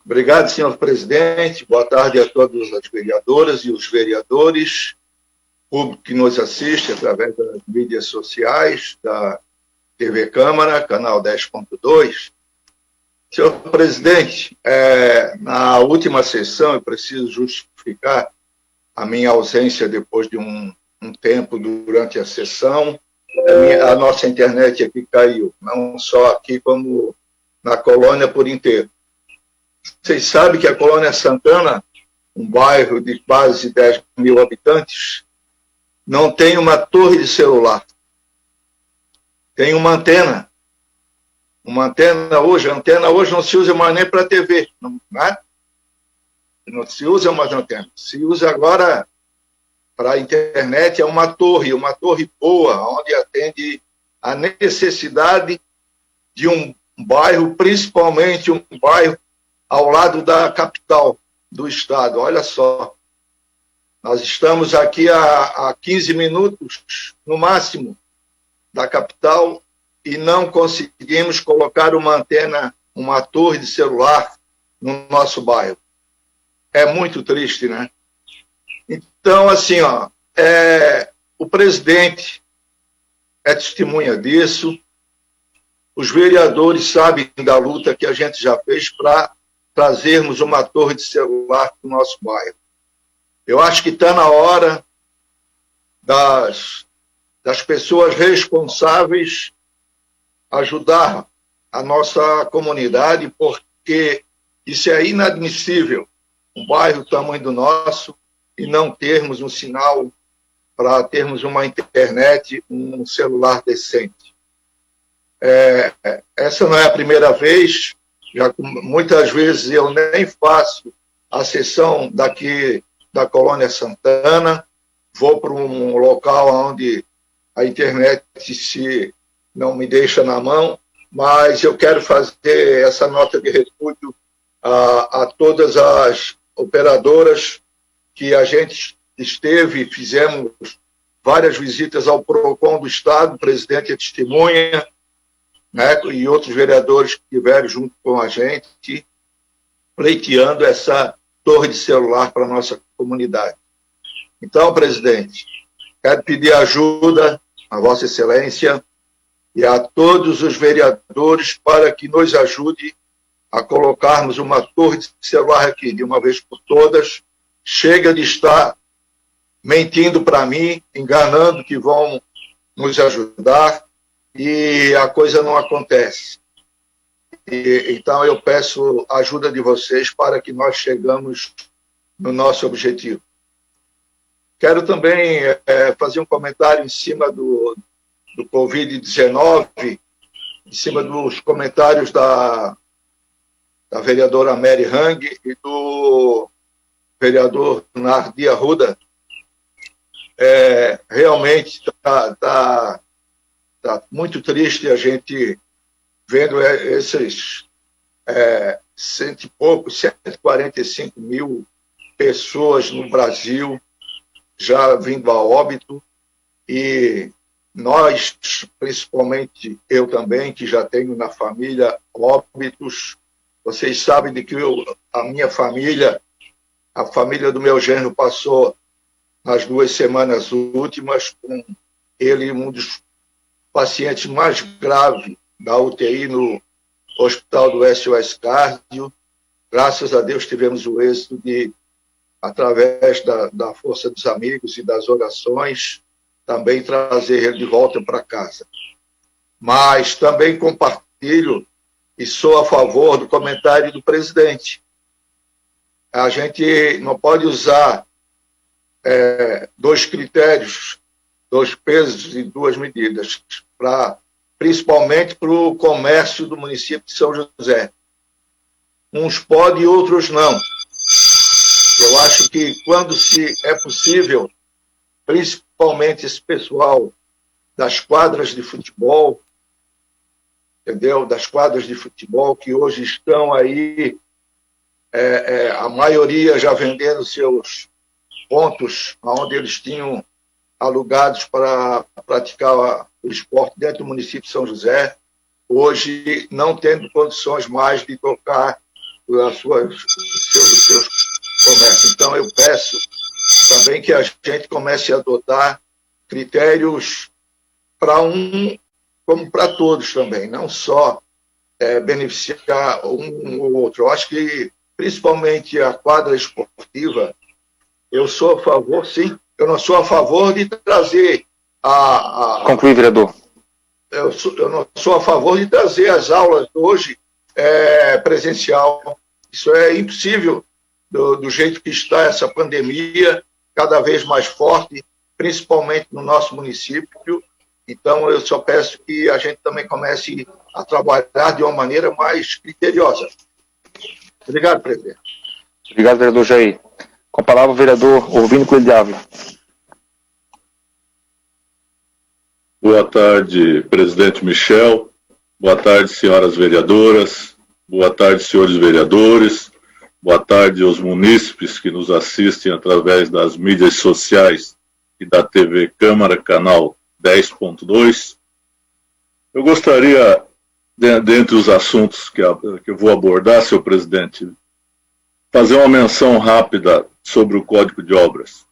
Obrigado, senhor presidente. Boa tarde a todas as vereadoras e os vereadores, público que nos assiste através das mídias sociais, da TV Câmara, canal 10.2. Senhor presidente, na última sessão, eu preciso justificar a minha ausência depois de um tempo durante a sessão. A nossa internet aqui caiu, não só aqui como na colônia por inteiro. Vocês sabem que a Colônia Santana, um bairro de quase 10 mil habitantes, não tem uma torre de celular. Tem uma antena. Uma antena hoje não se usa mais nem para TV, não é? Não se usa mais antena. Se usa agora para a internet, é uma torre boa, onde atende a necessidade de um bairro, principalmente um bairro ao lado da capital do estado. Olha só, nós estamos aqui a 15 minutos, no máximo, da capital e não conseguimos colocar uma antena, uma torre de celular no nosso bairro. É muito triste, né? Então, assim, o presidente é testemunha disso, os vereadores sabem da luta que a gente já fez para trazermos uma torre de celular para o nosso bairro. Eu acho que está na hora das pessoas responsáveis ajudar a nossa comunidade, porque isso é inadmissível, um bairro do tamanho do nosso, e não termos um sinal para termos uma internet, um celular decente. Essa não é a primeira vez, muitas vezes eu nem faço a sessão daqui da Colônia Santana, vou para um local onde a internet não me deixa na mão, mas eu quero fazer essa nota de repúdio a todas as operadoras que a gente esteve, fizemos várias visitas ao PROCON do Estado, o presidente é testemunha, né, e outros vereadores que estiveram junto com a gente, pleiteando essa torre de celular para a nossa comunidade. Então, presidente, quero pedir ajuda a Vossa Excelência e a todos os vereadores para que nos ajude a colocarmos uma torre de celular aqui, de uma vez por todas. Chega de estar mentindo para mim, enganando que vão nos ajudar e a coisa não acontece. Então eu peço a ajuda de vocês para que nós chegamos no nosso objetivo. Quero também fazer um comentário em cima do Covid-19, em cima dos comentários da vereadora Mary Hang e do vereador Nardi Arruda. Realmente está muito triste a gente vendo esses 145 mil pessoas no Brasil já vindo a óbito, e nós, principalmente eu também, que já tenho na família óbitos, vocês sabem de que a minha família, a família do meu genro passou nas 2 semanas últimas com ele, um dos pacientes mais graves da UTI no hospital do SOS Cardio. Graças a Deus tivemos o êxito de, através da força dos amigos e das orações, também trazer ele de volta para casa. Mas também compartilho e sou a favor do comentário do presidente. A gente não pode usar 2 critérios, 2 pesos e 2 medidas, principalmente para o comércio do município de São José. Uns podem e outros não. Eu acho que quando é possível, principalmente esse pessoal das quadras de futebol, entendeu? Das quadras de futebol que hoje estão aí, a maioria já vendendo seus pontos onde eles tinham alugados para praticar o esporte dentro do município de São José, hoje não tendo condições mais de tocar os seus comércios. Então eu peço também que a gente comece a adotar critérios para como para todos também, não só beneficiar um ou outro. Eu acho que, principalmente a quadra esportiva, eu sou a favor, sim, eu não sou a favor de trazer Conclui, vereador. Eu não sou a favor de trazer as aulas hoje presencial. Isso é impossível do jeito que está essa pandemia, cada vez mais forte, principalmente no nosso município. Então, eu só peço que a gente também comece a trabalhar de uma maneira mais criteriosa. Obrigado, presidente. Obrigado, vereador Jair. Com a palavra, o vereador Orvínio Coelho de Ávila. Boa tarde, presidente Michel. Boa tarde, senhoras vereadoras. Boa tarde, senhores vereadores. Boa tarde aos munícipes que nos assistem através das mídias sociais e da TV Câmara, canal 10.2. Eu gostaria, dentre os assuntos que eu vou abordar, senhor presidente, fazer uma menção rápida sobre o Código de Obras.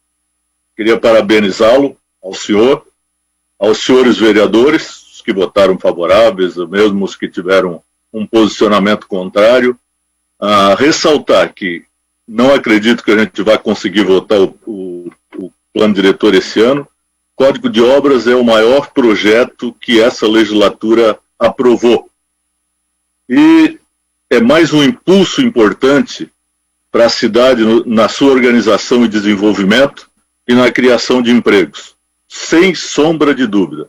Queria parabenizá-lo, ao senhor, aos senhores vereadores, os que votaram favoráveis, mesmo os que tiveram um posicionamento contrário, a ressaltar que não acredito que a gente vai conseguir votar o plano diretor esse ano. Código de Obras é o maior projeto que essa legislatura aprovou. E é mais um impulso importante para a cidade na sua organização e desenvolvimento e na criação de empregos, sem sombra de dúvida.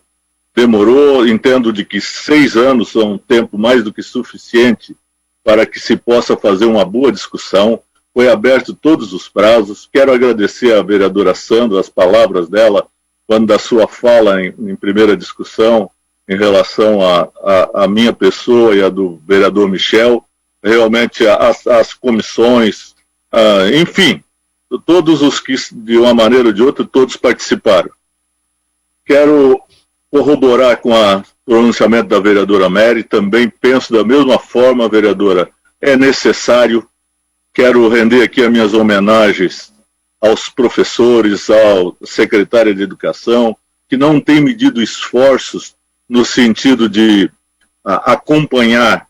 demorou, entendo de que 6 anos são um tempo mais do que suficiente para que se possa fazer uma boa discussão. Foi aberto todos os prazos. Quero agradecer à vereadora Sandra as palavras dela quando da sua fala em primeira discussão em relação à minha pessoa e a do vereador Michel, realmente as comissões, enfim, todos os que, de uma maneira ou de outra, todos participaram. Quero corroborar com o pronunciamento da vereadora Mary, também penso da mesma forma, vereadora, é necessário. Quero render aqui as minhas homenagens aos professores, ao secretário de Educação, que não tem medido esforços no sentido de acompanhar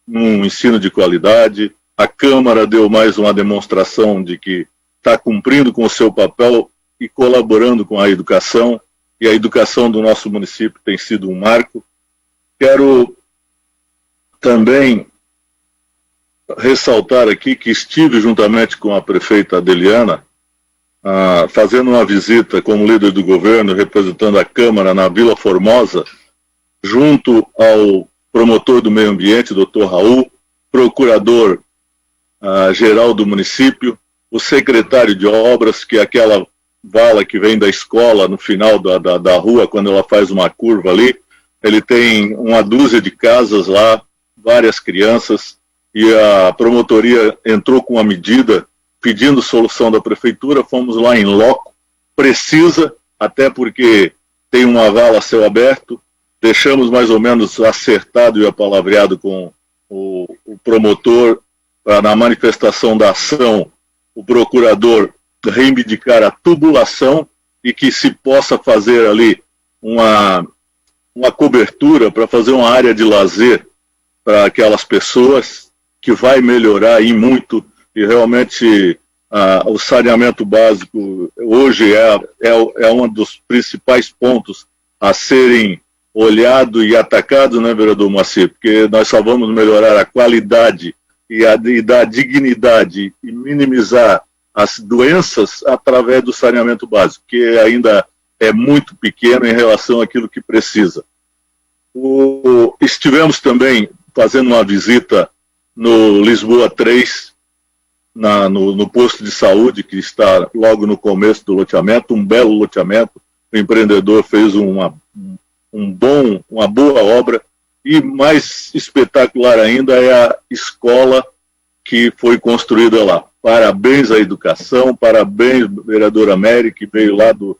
um ensino de qualidade. A Câmara deu mais uma demonstração de que está cumprindo com o seu papel e colaborando com a educação, e a educação do nosso município tem sido um marco. Quero também ressaltar aqui que estive juntamente com a prefeita Adeliana, fazendo uma visita como líder do governo, representando a Câmara na Vila Formosa, junto ao promotor do meio ambiente, Dr. Raul, procurador-geral do município, o secretário de obras, que é aquela vala que vem da escola no final da rua, quando ela faz uma curva ali. Ele tem uma dúzia de casas lá, várias crianças, e a promotoria entrou com uma medida pedindo solução da prefeitura. Fomos lá em loco, precisa, até porque tem uma vala a céu aberto. Deixamos mais ou menos acertado e apalavreado com o promotor, na manifestação da ação, o procurador reivindicar a tubulação e que se possa fazer ali uma cobertura para fazer uma área de lazer para aquelas pessoas, que vai melhorar e muito, e realmente o saneamento básico hoje é um dos principais pontos a serem olhado e atacado, né, vereador Moacir? Porque nós só vamos melhorar a qualidade e dar dignidade e minimizar as doenças através do saneamento básico, que ainda é muito pequeno em relação àquilo que precisa. Estivemos também fazendo uma visita no Lisboa 3, no posto de saúde, que está logo no começo do loteamento, um belo loteamento. O empreendedor fez uma boa obra, e mais espetacular ainda é a escola que foi construída lá. Parabéns à educação, parabéns, vereadora Mary, que veio lá do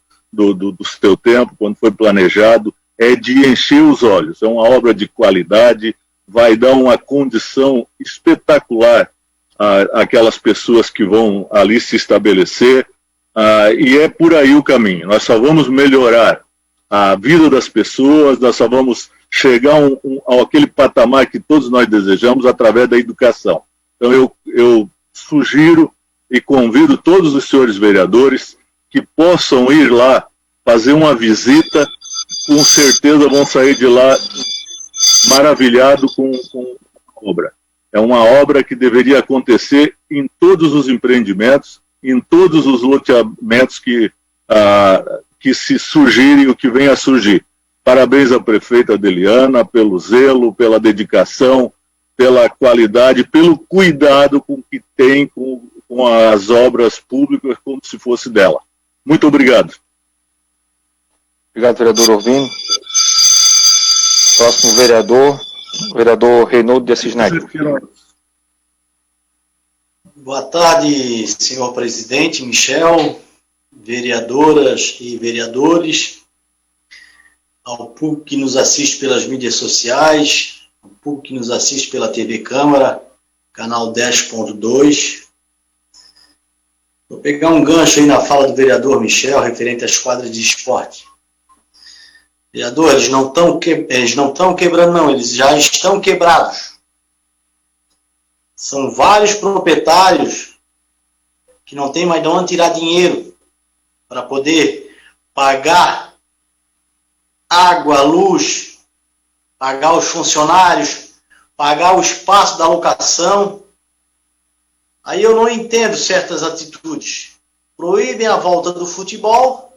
seu tempo, quando foi planejado. É de encher os olhos, é uma obra de qualidade, vai dar uma condição espetacular àquelas pessoas que vão ali se estabelecer, e é por aí o caminho. Nós só vamos melhorar a vida das pessoas, nós só vamos chegar àquele patamar que todos nós desejamos através da educação. Então eu sugiro e convido todos os senhores vereadores que possam ir lá fazer uma visita, com certeza vão sair de lá maravilhados com a obra. É uma obra que deveria acontecer em todos os empreendimentos, em todos os loteamentos que se surgirem, o que vem a surgir. Parabéns à prefeita Adeliana pelo zelo, pela dedicação, pela qualidade, pelo cuidado com que tem com as obras públicas, como se fosse dela. Muito obrigado. Obrigado, vereador Orvino. Próximo vereador Reinaldo de Assis Neto. Boa tarde, senhor presidente Michel, vereadoras e vereadores, ao público que nos assiste pelas mídias sociais, ao público que nos assiste pela TV Câmara, canal 10.2. Vou pegar um gancho aí na fala do vereador Michel, referente às quadras de esporte. Vereador, eles não estão quebrando, não, eles já estão quebrados. São vários proprietários que não tem mais de onde tirar dinheiro para poder pagar água, luz, pagar os funcionários, pagar o espaço da locação. Aí eu não entendo certas atitudes. Proíbem a volta do futebol,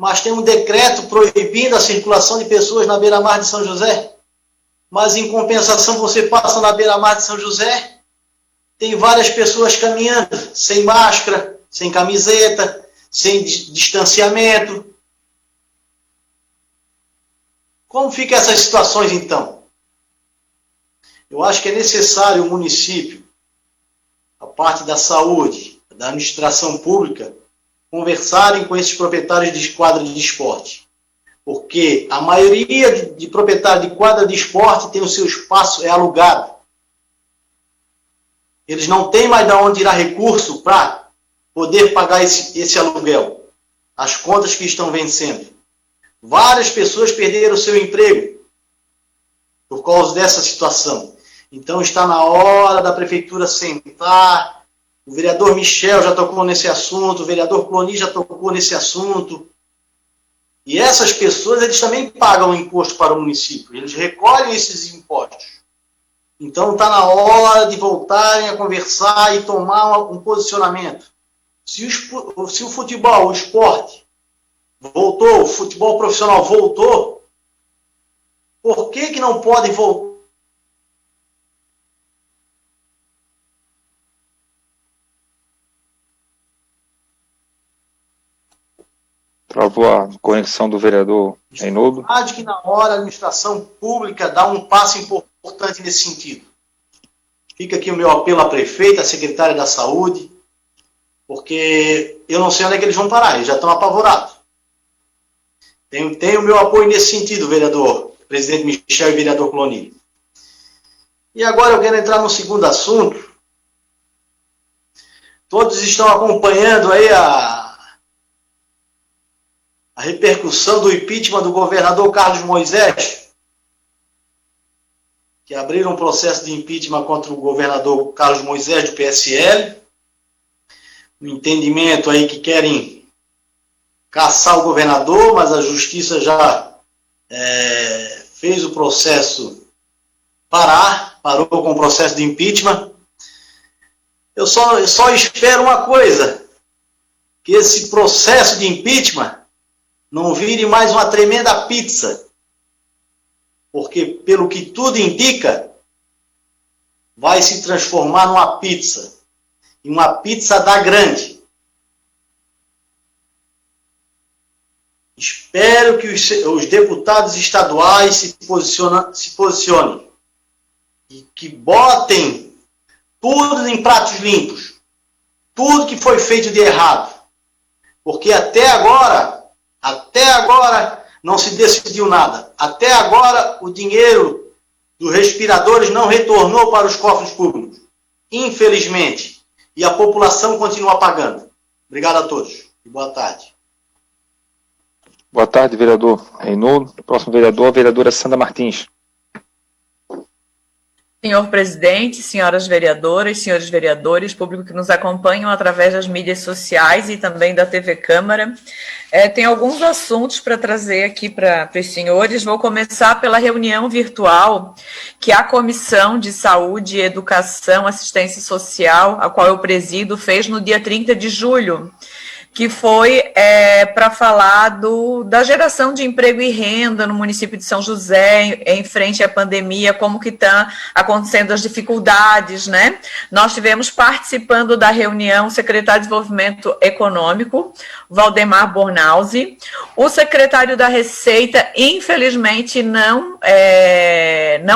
mas tem um decreto proibindo a circulação de pessoas na beira-mar de São José. Mas, em compensação, você passa na beira-mar de São José, tem várias pessoas caminhando, sem máscara, sem camiseta, sem distanciamento. Como ficam essas situações, então? Eu acho que é necessário o município, a parte da saúde, da administração pública, conversarem com esses proprietários de quadra de esporte. Porque a maioria de proprietários de quadra de esporte tem o seu espaço alugado. Eles não têm mais de onde tirar recurso para poder pagar esse aluguel. As contas que estão vencendo. Várias pessoas perderam o seu emprego por causa dessa situação. Então está na hora da prefeitura sentar. O vereador Michel já tocou nesse assunto, o vereador Cloni já tocou nesse assunto. E essas pessoas, eles também pagam imposto para o município. Eles recolhem esses impostos. Então está na hora de voltarem a conversar e tomar um posicionamento. Se o futebol, o esporte, voltou, o futebol profissional voltou, por que não podem voltar? Travou a conexão do vereador Reinaldo. Acho que na hora a administração pública dá um passo importante nesse sentido. Fica aqui o meu apelo à prefeita, à secretária da saúde, porque eu não sei onde é que eles vão parar, eles já estão apavorados. Tem o meu apoio nesse sentido, vereador, presidente Michel e vereador Cloni. E agora eu quero entrar no segundo assunto. Todos estão acompanhando aí a repercussão do impeachment do governador Carlos Moisés, que abriram um processo de impeachment contra o governador Carlos Moisés do PSL, um entendimento aí que querem caçar o governador, mas a justiça já fez o processo parou com o processo de impeachment. Eu só espero uma coisa, que esse processo de impeachment não vire mais uma tremenda pizza, porque, pelo que tudo indica, vai se transformar numa pizza, e uma pizza da grande. Espero que os deputados estaduais se posicionem e que botem tudo em pratos limpos, tudo que foi feito de errado, porque até agora não se decidiu nada. Até agora o dinheiro dos respiradores não retornou para os cofres públicos, infelizmente, e a população continua pagando. Obrigado a todos e boa tarde. Boa tarde, vereador Reinaldo. Próximo vereador, a vereadora Sandra Martins. Senhor presidente, senhoras vereadoras, senhores vereadores, público que nos acompanham através das mídias sociais e também da TV Câmara. Tem alguns assuntos para trazer aqui para os senhores. Vou começar pela reunião virtual que a Comissão de Saúde, Educação, Assistência Social, a qual eu presido, fez no dia 30 de julho. Que foi para falar da geração de emprego e renda no município de São José, em frente à pandemia, como que estão acontecendo as dificuldades, né? Nós tivemos participando da reunião o secretário de Desenvolvimento Econômico, Valdemar Bornauzi, o secretário da Receita, infelizmente, não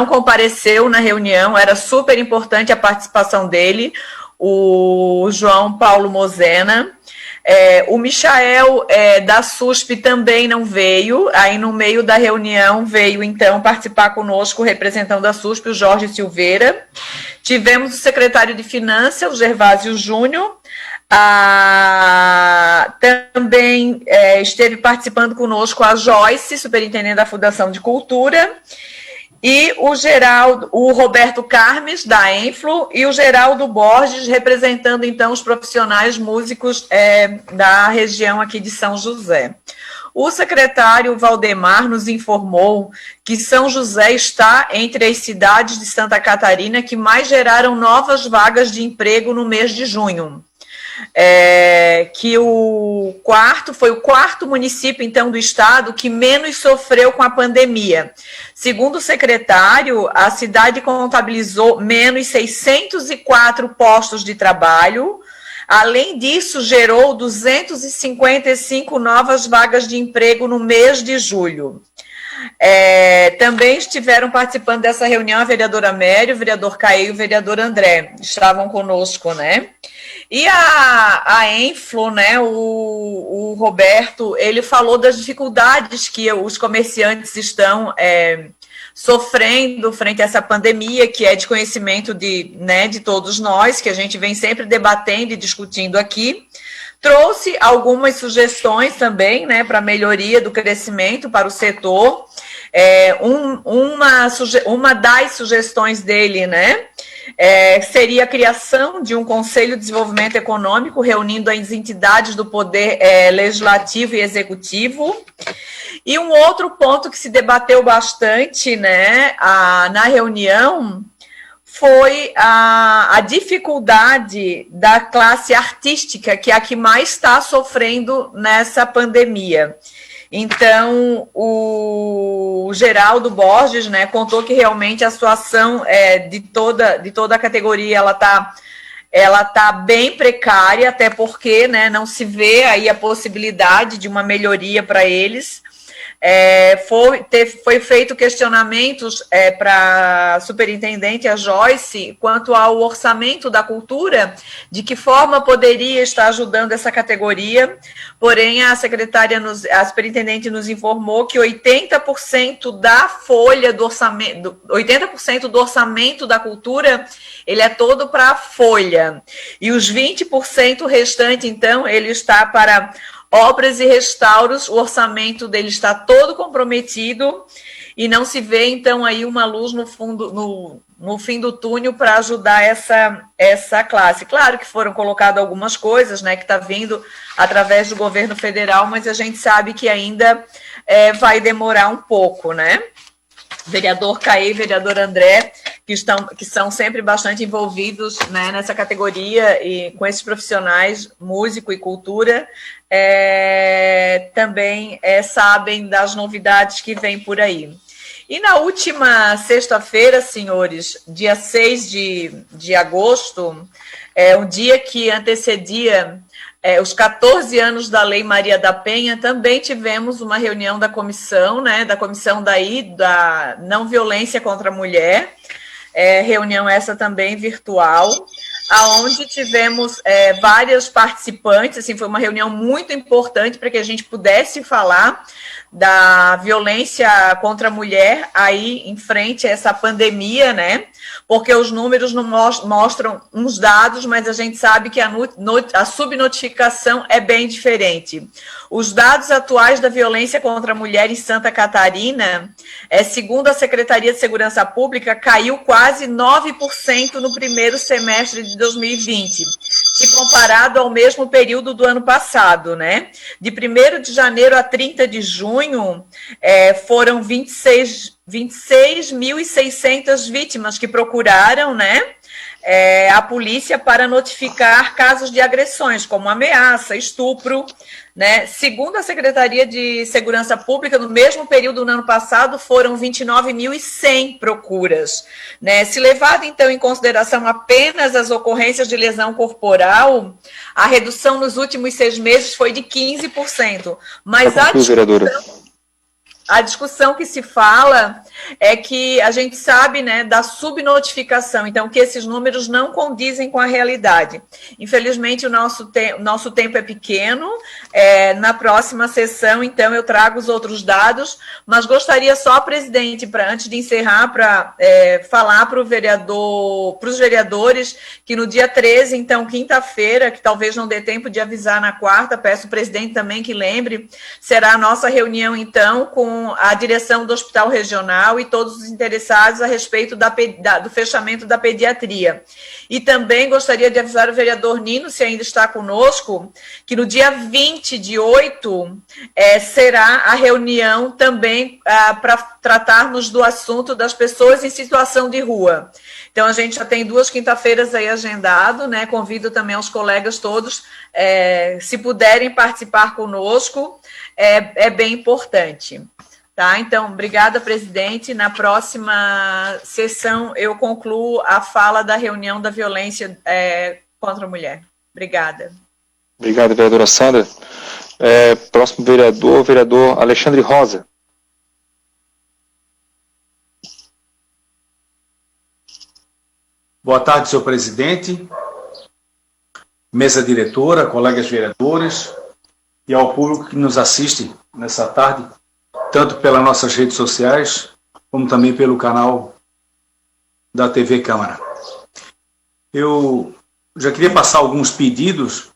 compareceu na reunião, era super importante a participação dele, o João Paulo Mosena. O Michael da SUSP também não veio, aí no meio da reunião veio então participar conosco o representante da SUSP, o Jorge Silveira. Tivemos o secretário de Finanças, o Gervásio Júnior, também esteve participando conosco a Joyce, superintendente da Fundação de Cultura, e o Roberto Carmes, da Enflo, e o Geraldo Borges, representando, então, os profissionais músicos da região aqui de São José. O secretário Valdemar nos informou que São José está entre as cidades de Santa Catarina que mais geraram novas vagas de emprego no mês de junho. que foi o quarto município, então, do estado que menos sofreu com a pandemia. Segundo o secretário, a cidade contabilizou menos 604 postos de trabalho. Além disso, gerou 255 novas vagas de emprego no mês de julho. Também estiveram participando dessa reunião a vereadora Mério, o vereador Caio e o vereador André, estavam conosco, né? E a Enflo, né, o Roberto, ele falou das dificuldades que os comerciantes estão sofrendo frente a essa pandemia, que é de conhecimento de todos nós, que a gente vem sempre debatendo e discutindo aqui. Trouxe algumas sugestões também, né, para melhoria do crescimento para o setor. Uma das sugestões dele, né, seria a criação de um Conselho de Desenvolvimento Econômico, reunindo as entidades do Poder Legislativo e Executivo. E um outro ponto que se debateu bastante, né, na reunião, foi a dificuldade da classe artística, que é a que mais está sofrendo nessa pandemia. Então, o Geraldo Borges, né, contou que realmente a situação de toda a categoria ela tá bem precária, até porque, né, não se vê aí a possibilidade de uma melhoria para eles. Foi feito questionamentos para a superintendente, a Joyce, quanto ao orçamento da cultura, de que forma poderia estar ajudando essa categoria, porém a superintendente nos informou que 80% da folha do orçamento, 80% do orçamento da cultura, ele é todo para a folha, e os 20% restante, então, ele está para obras e restauros. O orçamento dele está todo comprometido e não se vê, então, aí uma luz no fim do túnel para ajudar essa classe. Claro que foram colocadas algumas coisas, né, que está vindo através do governo federal, mas a gente sabe que ainda vai demorar um pouco, né? Vereador Caê e vereador André, que são sempre bastante envolvidos, né, nessa categoria e com esses profissionais, músico e cultura, também sabem das novidades que vêm por aí. E na última sexta-feira, senhores, dia 6 de agosto, um dia que antecedia os 14 anos da Lei Maria da Penha, também tivemos uma reunião da comissão, né, da não violência contra a mulher, reunião essa também virtual, aonde tivemos várias participantes. Assim, foi uma reunião muito importante para que a gente pudesse falar da violência contra a mulher aí em frente a essa pandemia, né? Porque os números não mostram uns dados, mas a gente sabe que a subnotificação é bem diferente. Os dados atuais da violência contra a mulher em Santa Catarina, segundo a Secretaria de Segurança Pública, caiu quase 9% no primeiro semestre de 2020, se comparado ao mesmo período do ano passado, né? De 1º de janeiro a 30 de junho, foram 26.600 vítimas que procuraram, né, a polícia para notificar casos de agressões, como ameaça, estupro, né? Segundo a Secretaria de Segurança Pública, no mesmo período do ano passado, foram 29.100 procuras, né? Se levado, então, em consideração apenas as ocorrências de lesão corporal, a redução nos últimos 6 meses foi de 15%. Mas a discussão que se fala é que a gente sabe, né, da subnotificação, então que esses números não condizem com a realidade. Infelizmente, o nosso tempo é pequeno. Na próxima sessão, então, eu trago os outros dados, mas gostaria só, presidente, antes de encerrar, para falar para os vereadores que no dia 13, então, quinta-feira, que talvez não dê tempo de avisar na quarta, peço ao presidente também que lembre, será a nossa reunião, então, com com a direção do Hospital Regional e todos os interessados a respeito do fechamento da pediatria. E também gostaria de avisar o vereador Nino, se ainda está conosco, que no dia 20/8 será a reunião também para tratarmos do assunto das pessoas em situação de rua. Então, a gente já tem 2 quinta-feiras aí agendado, né? Convido também os colegas todos, se puderem participar conosco, é bem importante. Tá? Então, obrigada, presidente. Na próxima sessão, eu concluo a fala da reunião da violência contra a mulher. Obrigada. Obrigado, vereadora Sandra. Próximo vereador Alexandre Rosa. Boa tarde, senhor presidente, mesa diretora, colegas vereadores e ao público que nos assiste nessa tarde, tanto pelas nossas redes sociais, como também pelo canal da TV Câmara. Eu já queria passar alguns pedidos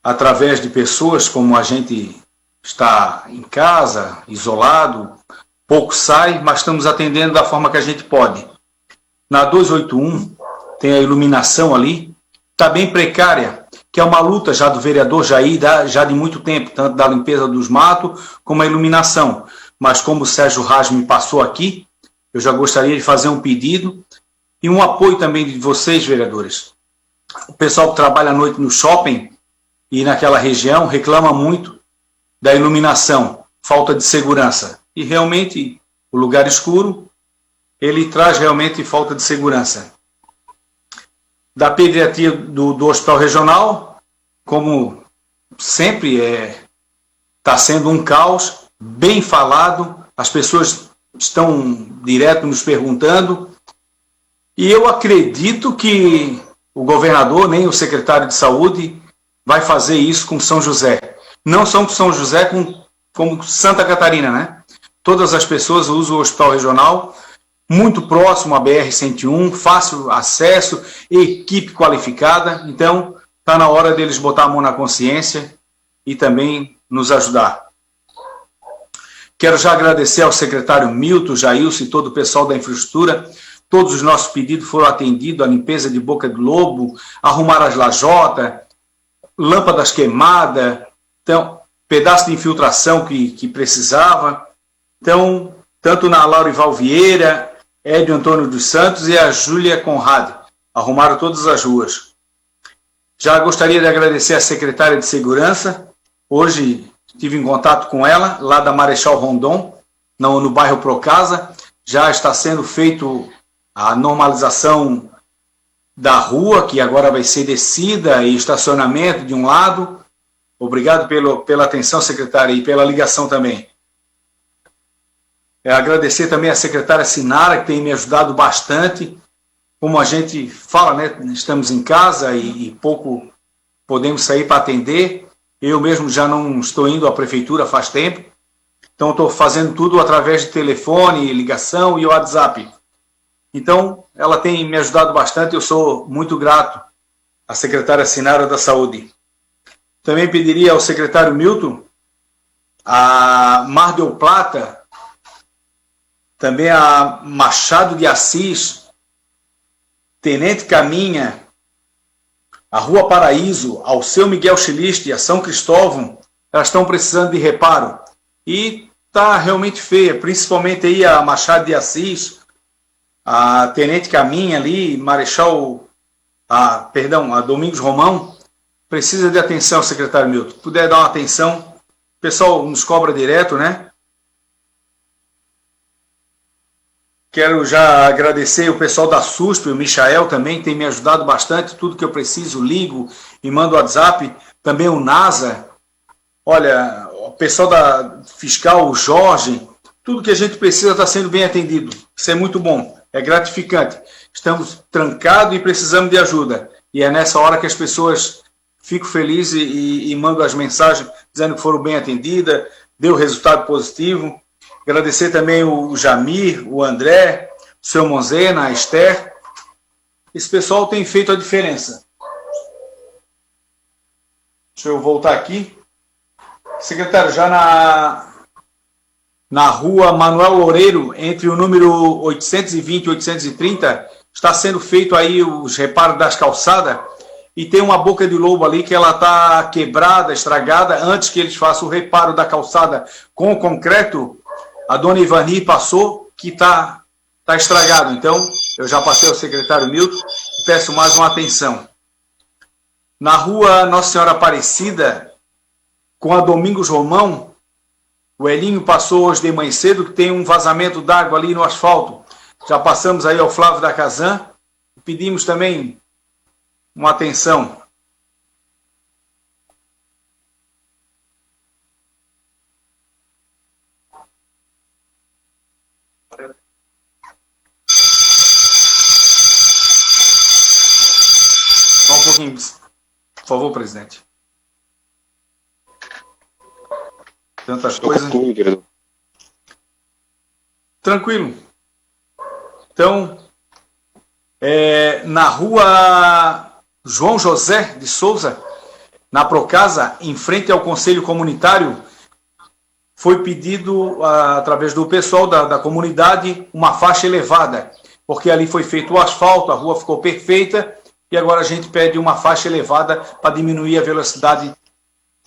através de pessoas, como a gente está em casa, isolado, pouco sai, mas estamos atendendo da forma que a gente pode. Na 281, tem a iluminação ali, está bem precária, que é uma luta já do vereador Jair, já de muito tempo, tanto da limpeza dos matos, como a iluminação. Mas como o Sérgio Raz me passou aqui, eu já gostaria de fazer um pedido e um apoio também de vocês, vereadores. O pessoal que trabalha à noite no shopping e naquela região reclama muito da iluminação, falta de segurança. E realmente, o lugar escuro, ele traz realmente falta de segurança. Da pediatria do Hospital Regional, como sempre está sendo um caos, bem falado, as pessoas estão direto nos perguntando, e eu acredito que o governador, nem o secretário de saúde, vai fazer isso com São José. Não só com São José, como Santa Catarina, né? Todas as pessoas usam o Hospital Regional, muito próximo à BR-101, fácil acesso, equipe qualificada. Então, está na hora deles botar a mão na consciência e também nos ajudar. Quero já agradecer ao secretário Milton, Jailson e todo o pessoal da infraestrutura. Todos os nossos pedidos foram atendidos, a limpeza de boca do lobo, arrumar as lajotas, lâmpadas queimadas, então, pedaço de infiltração que precisava. Então, tanto na Laurival Vieira, Edio Antônio dos Santos e a Júlia Conrad arrumaram todas as ruas. Já gostaria de agradecer à secretária de Segurança. Hoje estive em contato com ela, lá da Marechal Rondon, no bairro Procasa. Já está sendo feito a normalização da rua, que agora vai ser descida e estacionamento de um lado. Obrigado pela atenção, secretária, e pela ligação também. Agradecer também à secretária Sinara, que tem me ajudado bastante. Como a gente fala, né, estamos em casa e pouco podemos sair para atender. Eu mesmo já não estou indo à prefeitura faz tempo. Então, estou fazendo tudo através de telefone, ligação e WhatsApp. Então, ela tem me ajudado bastante. Eu sou muito grato à secretária Sinara da Saúde. Também pediria ao secretário Milton, a Mar del Plata, também a Machado de Assis, Tenente Caminha, a Rua Paraíso, ao Seu Miguel Chiliste e a São Cristóvão, elas estão precisando de reparo. E está realmente feia, principalmente aí a Machado de Assis, a Tenente Caminha ali, a Domingos Romão, precisa de atenção, secretário Milton. Se puder dar uma atenção, o pessoal nos cobra direto, né? Quero já agradecer o pessoal da SUSP, o Michael também tem me ajudado bastante, tudo que eu preciso, ligo e mando WhatsApp, também o NASA, olha, o pessoal da fiscal, o Jorge, tudo que a gente precisa está sendo bem atendido, isso é muito bom, é gratificante, estamos trancados e precisamos de ajuda, e é nessa hora que as pessoas ficam felizes e mandam as mensagens dizendo que foram bem atendidas, deu resultado positivo. Agradecer também o Jamir, o André, o seu Monzena, a Esther. Esse pessoal tem feito a diferença. Deixa eu voltar aqui. Secretário, já na rua Manuel Loureiro, entre o número 820 e 830, está sendo feito aí os reparos das calçadas, e tem uma boca de lobo ali que ela está quebrada, estragada. Antes que eles façam o reparo da calçada com o concreto, a dona Ivani passou que está estragado. Então, eu já passei ao secretário Milton e peço mais uma atenção. Na rua Nossa Senhora Aparecida, com a Domingos Romão, o Elinho passou hoje de manhã cedo que tem um vazamento d'água ali no asfalto. Já passamos aí ao Flávio da Casan. Pedimos também uma atenção. Só um pouquinho, por favor, presidente. Tantas coisas. Tranquilo. Então, na rua João José de Souza, na Procasa, em frente ao Conselho Comunitário, foi pedido, através do pessoal da comunidade, uma faixa elevada, porque ali foi feito o asfalto, a rua ficou perfeita, e agora a gente pede uma faixa elevada para diminuir a velocidade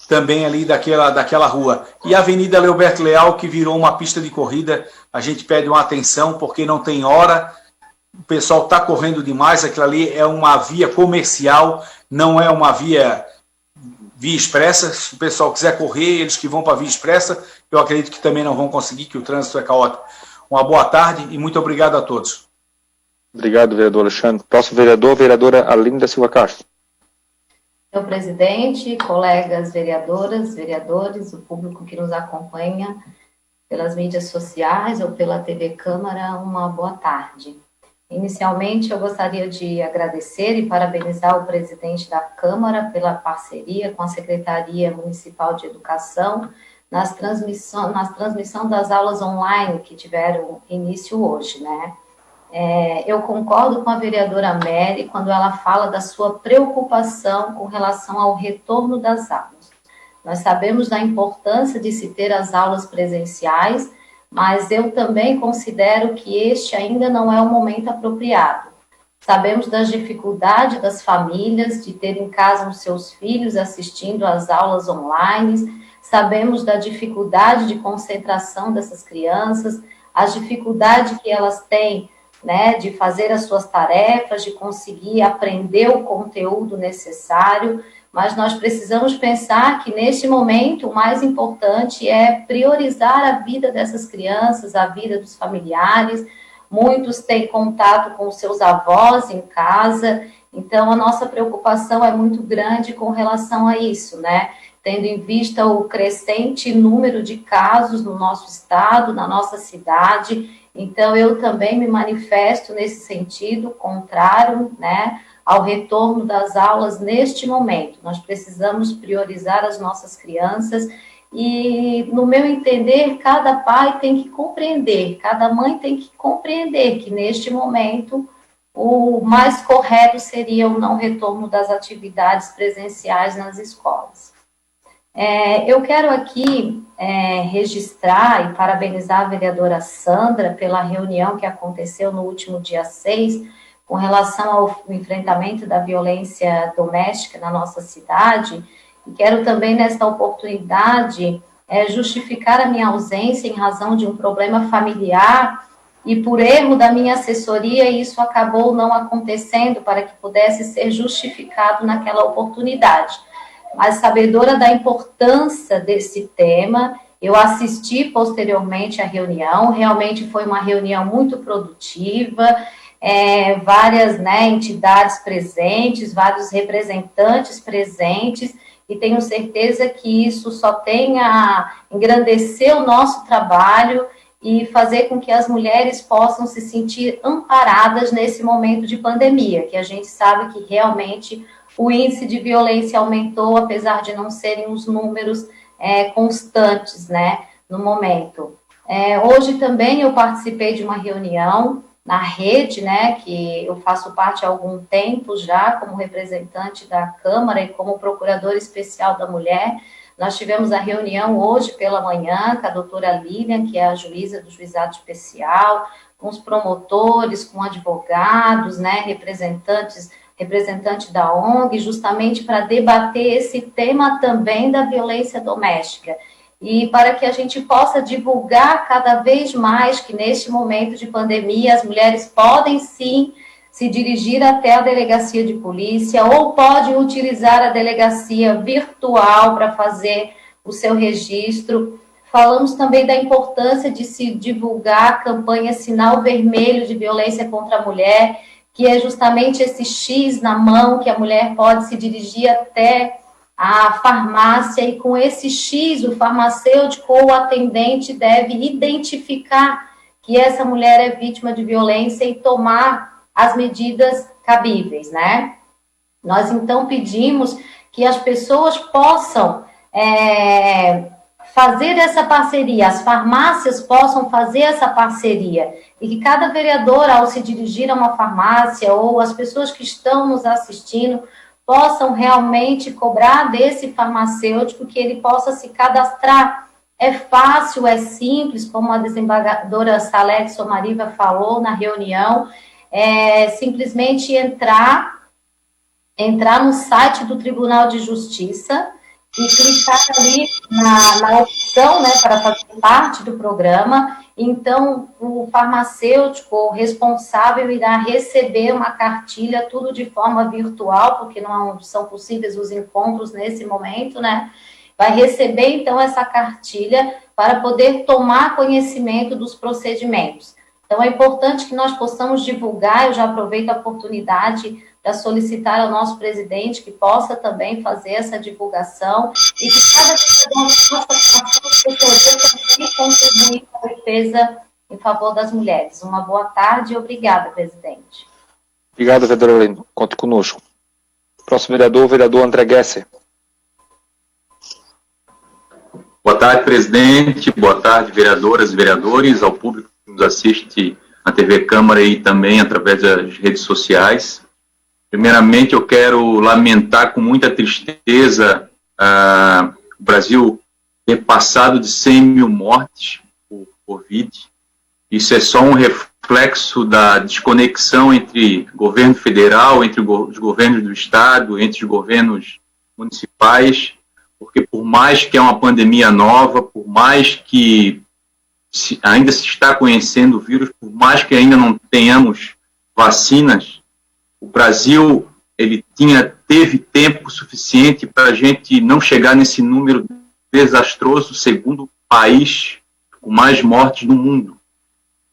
também ali daquela rua. E a Avenida Leoberto Leal, que virou uma pista de corrida, a gente pede uma atenção, porque não tem hora, o pessoal está correndo demais, aquilo ali é uma via comercial, não é uma via expressa. Se o pessoal quiser correr, eles que vão para a via expressa, eu acredito que também não vão conseguir, que o trânsito é caótico. Uma boa tarde e muito obrigado a todos. Obrigado, vereador Alexandre. Próximo vereador, vereadora Aline da Silva Castro. Senhor presidente, colegas vereadoras, vereadores, o público que nos acompanha pelas mídias sociais ou pela TV Câmara, uma boa tarde. Inicialmente, eu gostaria de agradecer e parabenizar o presidente da Câmara pela parceria com a Secretaria Municipal de Educação nas transmissão das aulas online que tiveram início hoje, né? Eu concordo com a vereadora Mary quando ela fala da sua preocupação com relação ao retorno das aulas. Nós sabemos da importância de se ter as aulas presenciais, mas eu também considero que este ainda não é o momento apropriado. Sabemos das dificuldades das famílias de ter em casa os seus filhos assistindo às aulas online, sabemos da dificuldade de concentração dessas crianças, as dificuldades que elas têm, né, de fazer as suas tarefas, de conseguir aprender o conteúdo necessário, mas nós precisamos pensar que, neste momento, o mais importante é priorizar a vida dessas crianças, a vida dos familiares. Muitos têm contato com os seus avós em casa, então a nossa preocupação é muito grande com relação a isso, né? Tendo em vista o crescente número de casos no nosso estado, na nossa cidade. Então, eu também me manifesto nesse sentido, contrário, né, ao retorno das aulas neste momento. Nós precisamos priorizar as nossas crianças e, no meu entender, cada pai tem que compreender, cada mãe tem que compreender que, neste momento, o mais correto seria o não retorno das atividades presenciais nas escolas. Eu quero aqui registrar e parabenizar a vereadora Sandra pela reunião que aconteceu no último dia 6, com relação ao enfrentamento da violência doméstica na nossa cidade, e quero também, nesta oportunidade, justificar a minha ausência em razão de um problema familiar, e por erro da minha assessoria, isso acabou não acontecendo para que pudesse ser justificado naquela oportunidade. Mas, sabedora da importância desse tema, eu assisti posteriormente à reunião, realmente foi uma reunião muito produtiva, várias, né, entidades presentes, vários representantes presentes, e tenho certeza que isso só tem a engrandecer o nosso trabalho e fazer com que as mulheres possam se sentir amparadas nesse momento de pandemia, que a gente sabe que realmente o índice de violência aumentou, apesar de não serem os números constantes, né, no momento. Hoje também eu participei de uma reunião na rede, né, que eu faço parte há algum tempo já, como representante da Câmara e como procuradora especial da mulher. Nós tivemos a reunião hoje pela manhã com a doutora Lilian, que é a juíza do juizado especial, com os promotores, com advogados, né, representante da ONG, justamente para debater esse tema também da violência doméstica. E para que a gente possa divulgar cada vez mais que neste momento de pandemia as mulheres podem sim se dirigir até a delegacia de polícia ou podem utilizar a delegacia virtual para fazer o seu registro. Falamos também da importância de se divulgar a campanha Sinal Vermelho de Violência contra a Mulher, que é justamente esse X na mão que a mulher pode se dirigir até a farmácia e com esse X o farmacêutico ou o atendente deve identificar que essa mulher é vítima de violência e tomar as medidas cabíveis, né? Nós, então, pedimos que as pessoas possam fazer essa parceria, as farmácias possam fazer essa parceria e que cada vereador, ao se dirigir a uma farmácia ou as pessoas que estão nos assistindo, possam realmente cobrar desse farmacêutico que ele possa se cadastrar. É fácil, é simples, como a desembargadora Salete Somariva falou na reunião, é simplesmente entrar no site do Tribunal de Justiça e clicar ali na opção, né, para fazer parte do programa. Então, o farmacêutico ou responsável irá receber uma cartilha, tudo de forma virtual, porque não são possíveis os encontros nesse momento, né? Vai receber, então, essa cartilha para poder tomar conhecimento dos procedimentos. Então, é importante que nós possamos divulgar, eu já aproveito a oportunidade para solicitar ao nosso presidente que possa também fazer essa divulgação e que cada cidadão possa também contribuir com a defesa em favor das mulheres. Uma boa tarde e obrigada, presidente. Obrigado, vereadora Helena. Conte conosco. Próximo vereador, o vereador André Gesser. Boa tarde, presidente. Boa tarde, vereadoras e vereadores, ao público que nos assiste na TV Câmara e também através das redes sociais. Primeiramente, eu quero lamentar com muita tristeza o Brasil ter passado de 100 mil mortes por Covid. Isso é só um reflexo da desconexão entre governo federal, entre os governos do estado, entre os governos municipais, porque por mais que é uma pandemia nova, por mais que ainda se está conhecendo o vírus, por mais que ainda não tenhamos vacinas, o Brasil teve tempo suficiente para a gente não chegar nesse número desastroso, segundo país com mais mortes no mundo.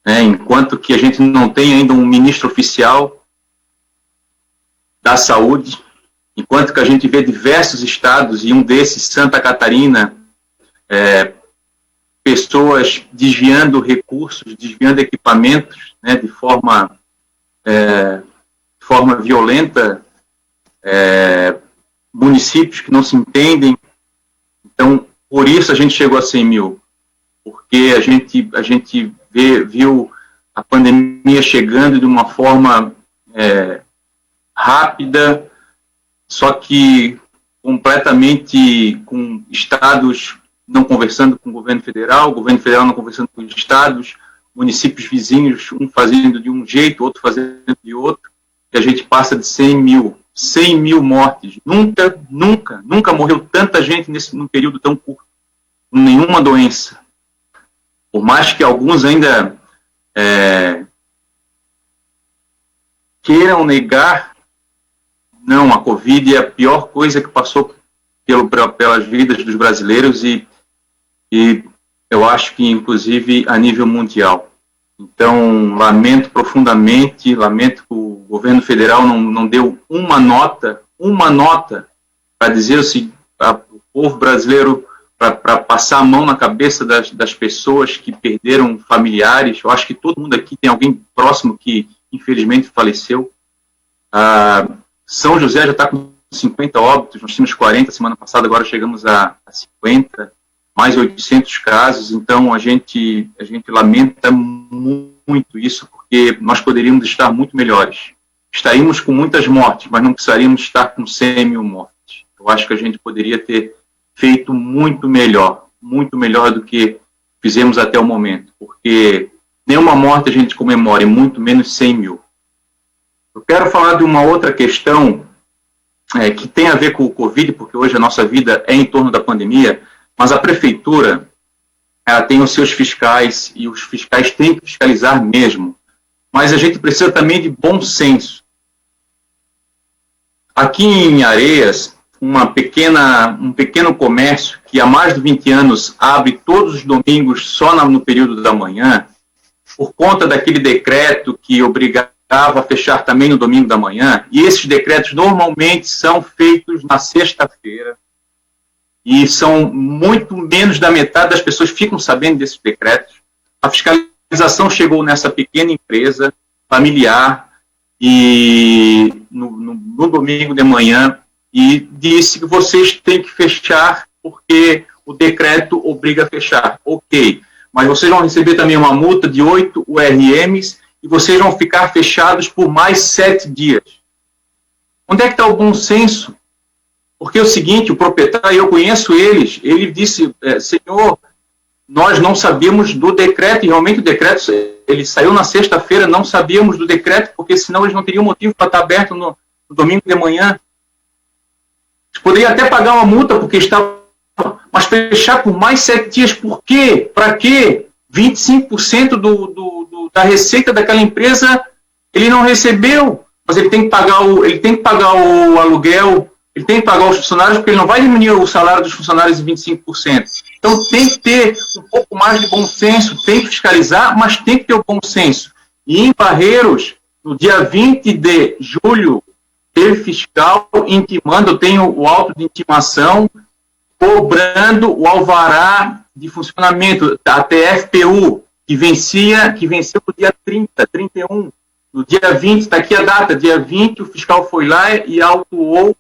Enquanto que a gente não tem ainda um ministro oficial da saúde, enquanto que a gente vê diversos estados, e um desses, Santa Catarina, pessoas desviando recursos, desviando equipamentos, de forma violenta, municípios que não se entendem. Então, por isso a gente chegou a 100 mil, porque a gente viu a pandemia chegando de uma forma rápida, só que completamente com estados não conversando com o governo federal não conversando com os estados, municípios vizinhos, um fazendo de um jeito, outro fazendo de outro, e a gente passa de 100 mil mortes. Nunca morreu tanta gente num período tão curto, com nenhuma doença. Por mais que alguns ainda queiram negar, não, a Covid é a pior coisa que passou pelas vidas dos brasileiros e eu acho que, inclusive, a nível mundial. Então, lamento profundamente, lamento que o governo federal não deu uma nota para dizer para o povo brasileiro, para passar a mão na cabeça das pessoas que perderam familiares. Eu acho que todo mundo aqui tem alguém próximo que, infelizmente, faleceu. São José já está com 50 óbitos, nós tínhamos 40 semana passada, agora chegamos a 50, mais 800 casos, então a gente lamenta muito isso, porque nós poderíamos estar muito melhores. Estaríamos com muitas mortes, mas não precisaríamos estar com 100 mil mortes. Eu acho que a gente poderia ter feito muito melhor do que fizemos até o momento, porque nenhuma morte a gente comemora, e muito menos 100 mil. Eu quero falar de uma outra questão que tem a ver com o Covid, porque hoje a nossa vida é em torno da pandemia, mas a prefeitura ela tem os seus fiscais, e os fiscais têm que fiscalizar mesmo. Mas a gente precisa também de bom senso. Aqui em Areias, um pequeno comércio que há mais de 20 anos abre todos os domingos só no período da manhã, por conta daquele decreto que obrigava a fechar também no domingo da manhã, e esses decretos normalmente são feitos na sexta-feira, e são muito menos da metade das pessoas ficam sabendo desses decretos. A fiscalização chegou nessa pequena empresa familiar e no domingo de manhã e disse que vocês têm que fechar porque o decreto obriga a fechar. Ok, mas vocês vão receber também uma multa de 8 URMs e vocês vão ficar fechados por mais 7 dias. Onde é que está o bom senso? Porque é o seguinte, o proprietário, eu conheço eles, ele disse, senhor, nós não sabíamos do decreto, e realmente o decreto, ele saiu na sexta-feira, não sabíamos do decreto, porque senão eles não teriam motivo para estar aberto no domingo de manhã. Eles poderiam até pagar uma multa, porque estava, mas fechar por mais 7 dias, por quê? Para quê? 25% da receita daquela empresa ele não recebeu, mas ele tem que pagar o aluguel, ele tem que pagar os funcionários, porque ele não vai diminuir o salário dos funcionários em 25%. Então tem que ter um pouco mais de bom senso, tem que fiscalizar, mas tem que ter o bom senso. E em Barreiros, no dia 20 de julho, teve fiscal intimando, eu tenho o auto de intimação, cobrando o alvará de funcionamento da TFPU, que venceu no dia 31. No dia 20, está aqui a data, dia 20, o fiscal foi lá e autuou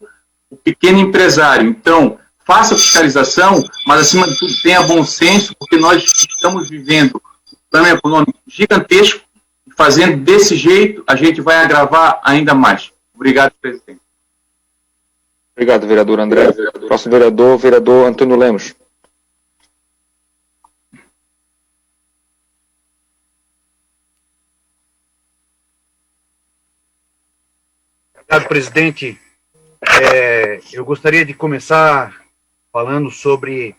o pequeno empresário. Então, faça a fiscalização, mas acima de tudo tenha bom senso, porque nós estamos vivendo um plano econômico gigantesco, e fazendo desse jeito, a gente vai agravar ainda mais. Obrigado, presidente. Obrigado, vereador André. Próximo vereador Antônio Lemos. Obrigado, presidente. Eu gostaria de começar falando sobre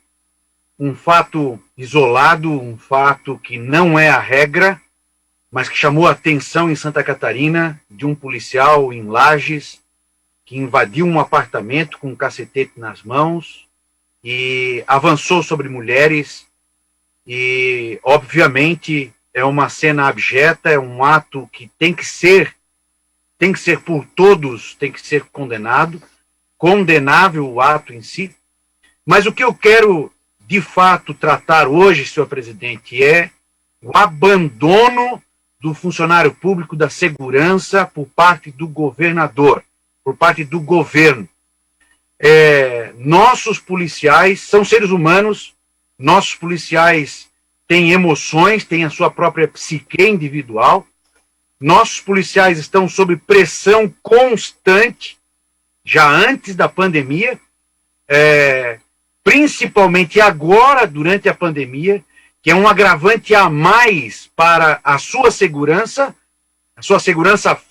um fato isolado, um fato que não é a regra, mas que chamou a atenção em Santa Catarina, de um policial em Lages, que invadiu um apartamento com um cacetete nas mãos e avançou sobre mulheres e, obviamente, é uma cena abjeta, é um ato que tem que ser por todos, tem que ser condenável o ato em si. Mas o que eu quero, de fato, tratar hoje, senhor presidente, é o abandono do funcionário público da segurança por parte do governador, por parte do governo. Nossos policiais são seres humanos, nossos policiais têm emoções, têm a sua própria psique individual, nossos policiais estão sob pressão constante, já antes da pandemia, principalmente agora, durante a pandemia, que é um agravante a mais para a sua segurança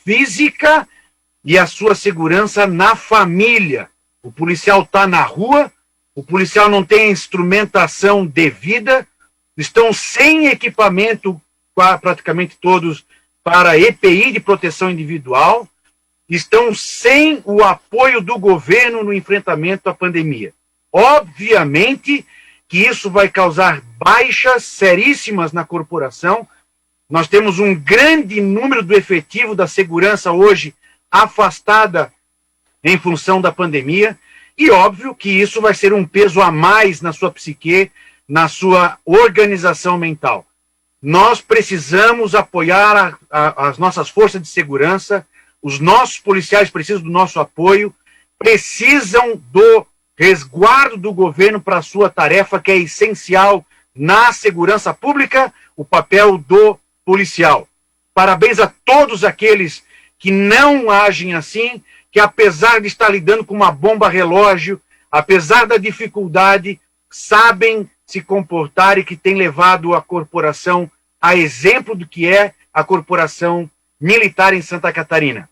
física e a sua segurança na família. O policial está na rua, o policial não tem a instrumentação devida, estão sem equipamento, praticamente todos, para EPI de proteção individual, estão sem o apoio do governo no enfrentamento à pandemia. Obviamente que isso vai causar baixas seríssimas na corporação. Nós temos um grande número do efetivo da segurança hoje afastada em função da pandemia, e óbvio que isso vai ser um peso a mais na sua psique, na sua organização mental. Nós precisamos apoiar as nossas forças de segurança, os nossos policiais precisam do nosso apoio, precisam do resguardo do governo para a sua tarefa, que é essencial na segurança pública, o papel do policial. Parabéns a todos aqueles que não agem assim, que apesar de estar lidando com uma bomba relógio, apesar da dificuldade, sabem se comportar e que tem levado a corporação a exemplo do que é a corporação militar em Santa Catarina.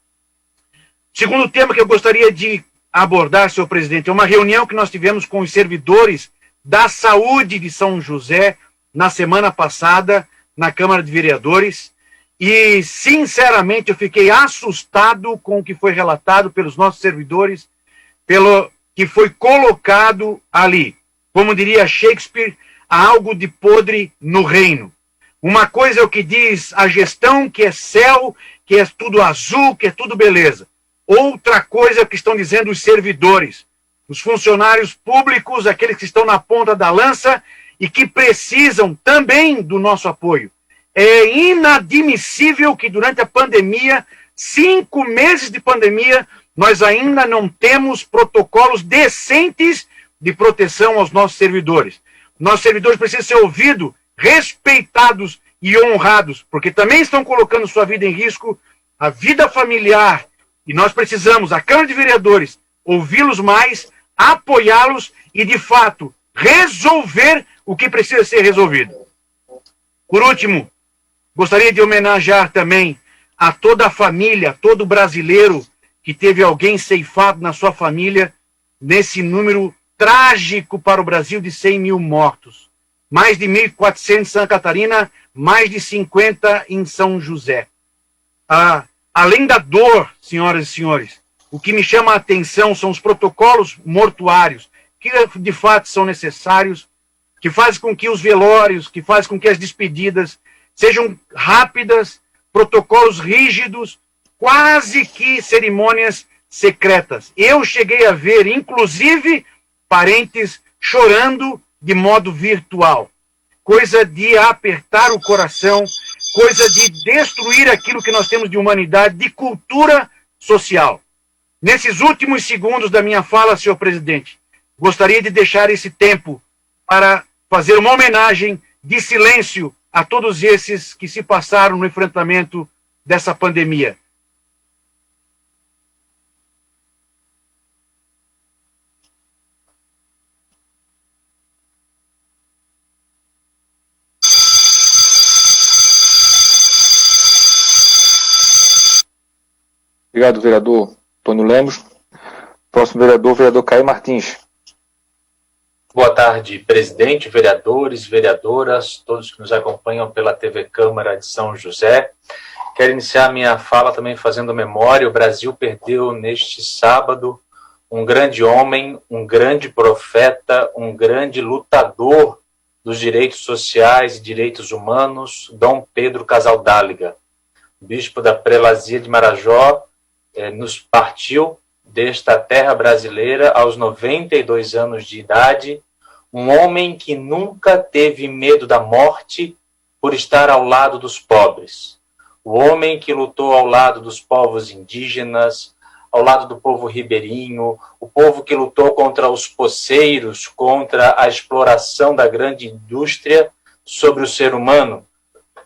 Segundo tema que eu gostaria de abordar, senhor presidente, é uma reunião que nós tivemos com os servidores da saúde de São José na semana passada, na Câmara de Vereadores, e, sinceramente, eu fiquei assustado com o que foi relatado pelos nossos servidores, pelo que foi colocado ali. Como diria Shakespeare, há algo de podre no reino. Uma coisa é o que diz a gestão, que é céu, que é tudo azul, que é tudo beleza. Outra coisa é o que estão dizendo os servidores, os funcionários públicos, aqueles que estão na ponta da lança e que precisam também do nosso apoio. É inadmissível que durante a pandemia, 5 meses de pandemia, nós ainda não temos protocolos decentes de proteção aos nossos servidores. Nossos servidores precisam ser ouvidos, respeitados e honrados, porque também estão colocando sua vida em risco, a vida familiar, e nós precisamos, a Câmara de Vereadores, ouvi-los mais, apoiá-los e, de fato, resolver o que precisa ser resolvido. Por último, gostaria de homenagear também a toda a família, todo brasileiro que teve alguém ceifado na sua família, nesse número trágico para o Brasil de 100 mil mortos. Mais de 1.400 em Santa Catarina, mais de 50 em São José. Além da dor, senhoras e senhores, o que me chama a atenção são os protocolos mortuários, que de fato são necessários, que fazem com que os velórios, que fazem com que as despedidas sejam rápidas, protocolos rígidos, quase que cerimônias secretas. Eu cheguei a ver, inclusive, parentes chorando de modo virtual. Coisa de apertar o coração, coisa de destruir aquilo que nós temos de humanidade, de cultura social. Nesses últimos segundos da minha fala, senhor presidente, gostaria de deixar esse tempo para fazer uma homenagem de silêncio a todos esses que se passaram no enfrentamento dessa pandemia. Obrigado, vereador Antônio Lemos. Próximo vereador, vereador Caio Martins. Boa tarde, presidente, vereadores, vereadoras, todos que nos acompanham pela TV Câmara de São José. Quero iniciar minha fala também fazendo memória. O Brasil perdeu neste sábado um grande homem, um grande profeta, um grande lutador dos direitos sociais e direitos humanos, Dom Pedro Casaldáliga. Bispo da Prelazia de Marajó, nos partiu desta terra brasileira aos 92 anos de idade, um homem que nunca teve medo da morte por estar ao lado dos pobres, o homem que lutou ao lado dos povos indígenas, ao lado do povo ribeirinho, o povo que lutou contra os poceiros, contra a exploração da grande indústria sobre o ser humano,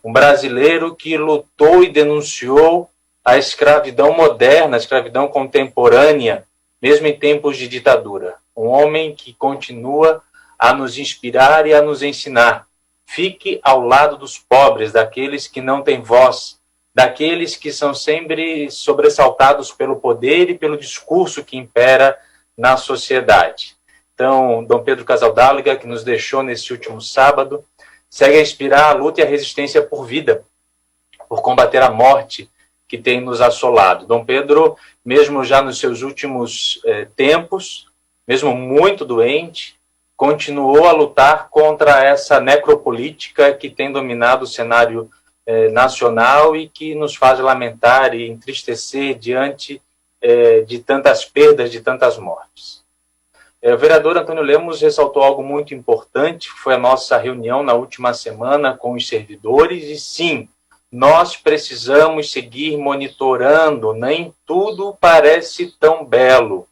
um brasileiro que lutou e denunciou a escravidão moderna, a escravidão contemporânea, mesmo em tempos de ditadura. Um homem que continua a nos inspirar e a nos ensinar. Fique ao lado dos pobres, daqueles que não têm voz, daqueles que são sempre sobressaltados pelo poder e pelo discurso que impera na sociedade. Então, Dom Pedro Casaldáliga, que nos deixou nesse último sábado, segue a inspirar a luta e a resistência por vida, por combater a morte que tem nos assolado. Dom Pedro, mesmo já nos seus últimos tempos, mesmo muito doente, continuou a lutar contra essa necropolítica que tem dominado o cenário nacional e que nos faz lamentar e entristecer diante de tantas perdas, de tantas mortes. O vereador Antônio Lemos ressaltou algo muito importante, que foi a nossa reunião na última semana com os servidores, e sim, nós precisamos seguir monitorando, nem tudo parece tão belo.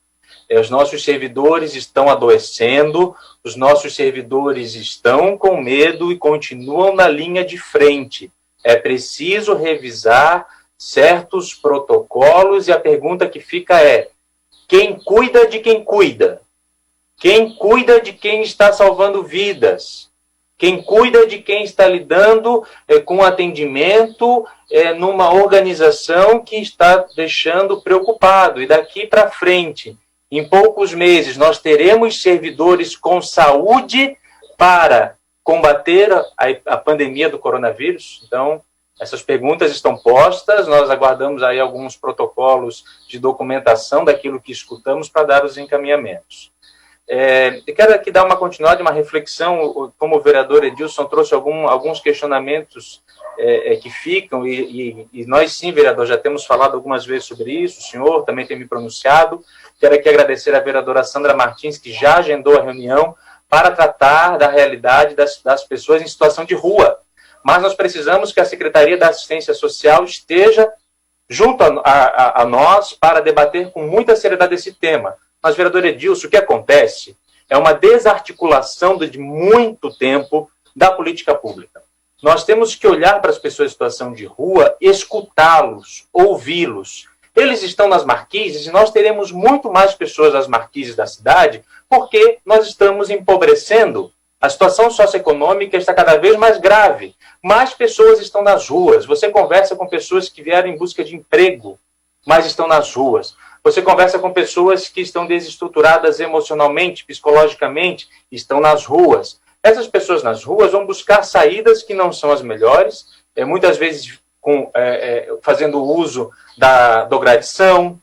Os nossos servidores estão adoecendo, os nossos servidores estão com medo e continuam na linha de frente. É preciso revisar certos protocolos e a pergunta que fica é: quem cuida de quem cuida? Quem cuida de quem está salvando vidas? Quem cuida de quem está lidando com atendimento numa organização que está deixando preocupado? E daqui para frente, em poucos meses, nós teremos servidores com saúde para combater a pandemia do coronavírus? Então, essas perguntas estão postas, nós aguardamos aí alguns protocolos de documentação daquilo que escutamos para dar os encaminhamentos. Eu quero aqui dar uma continuidade, uma reflexão, como o vereador Edilson trouxe alguns questionamentos que ficam, e nós sim, vereador, já temos falado algumas vezes sobre isso, o senhor também tem me pronunciado. Quero aqui agradecer a vereadora Sandra Martins, que já agendou a reunião para tratar da realidade das pessoas em situação de rua. Mas nós precisamos que a Secretaria da Assistência Social esteja junto a nós para debater com muita seriedade esse tema. Mas, vereador Edilson, o que acontece é uma desarticulação de muito tempo da política pública. Nós temos que olhar para as pessoas em situação de rua, escutá-los, ouvi-los. Eles estão nas marquises e nós teremos muito mais pessoas nas marquises da cidade porque nós estamos empobrecendo. A situação socioeconômica está cada vez mais grave. Mais pessoas estão nas ruas. Você conversa com pessoas que vieram em busca de emprego, mas estão nas ruas. Você conversa com pessoas que estão desestruturadas emocionalmente, psicologicamente, estão nas ruas. Essas pessoas nas ruas vão buscar saídas que não são as melhores, muitas vezes fazendo uso da drogadição,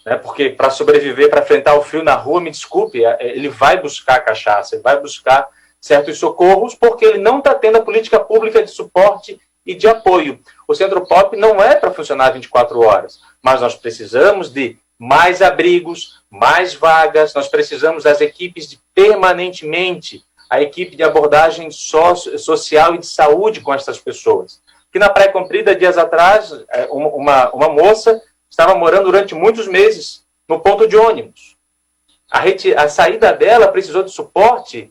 né, porque para sobreviver, para enfrentar o frio na rua, me desculpe, ele vai buscar cachaça, ele vai buscar certos socorros, porque ele não está tendo a política pública de suporte e de apoio. O Centro Pop não é para funcionar 24 horas, mas nós precisamos de mais abrigos, mais vagas, nós precisamos das equipes de permanentemente, a equipe de abordagem social e de saúde com essas pessoas. Que na Praia Comprida, dias atrás, uma moça estava morando durante muitos meses no ponto de ônibus. A saída dela precisou de suporte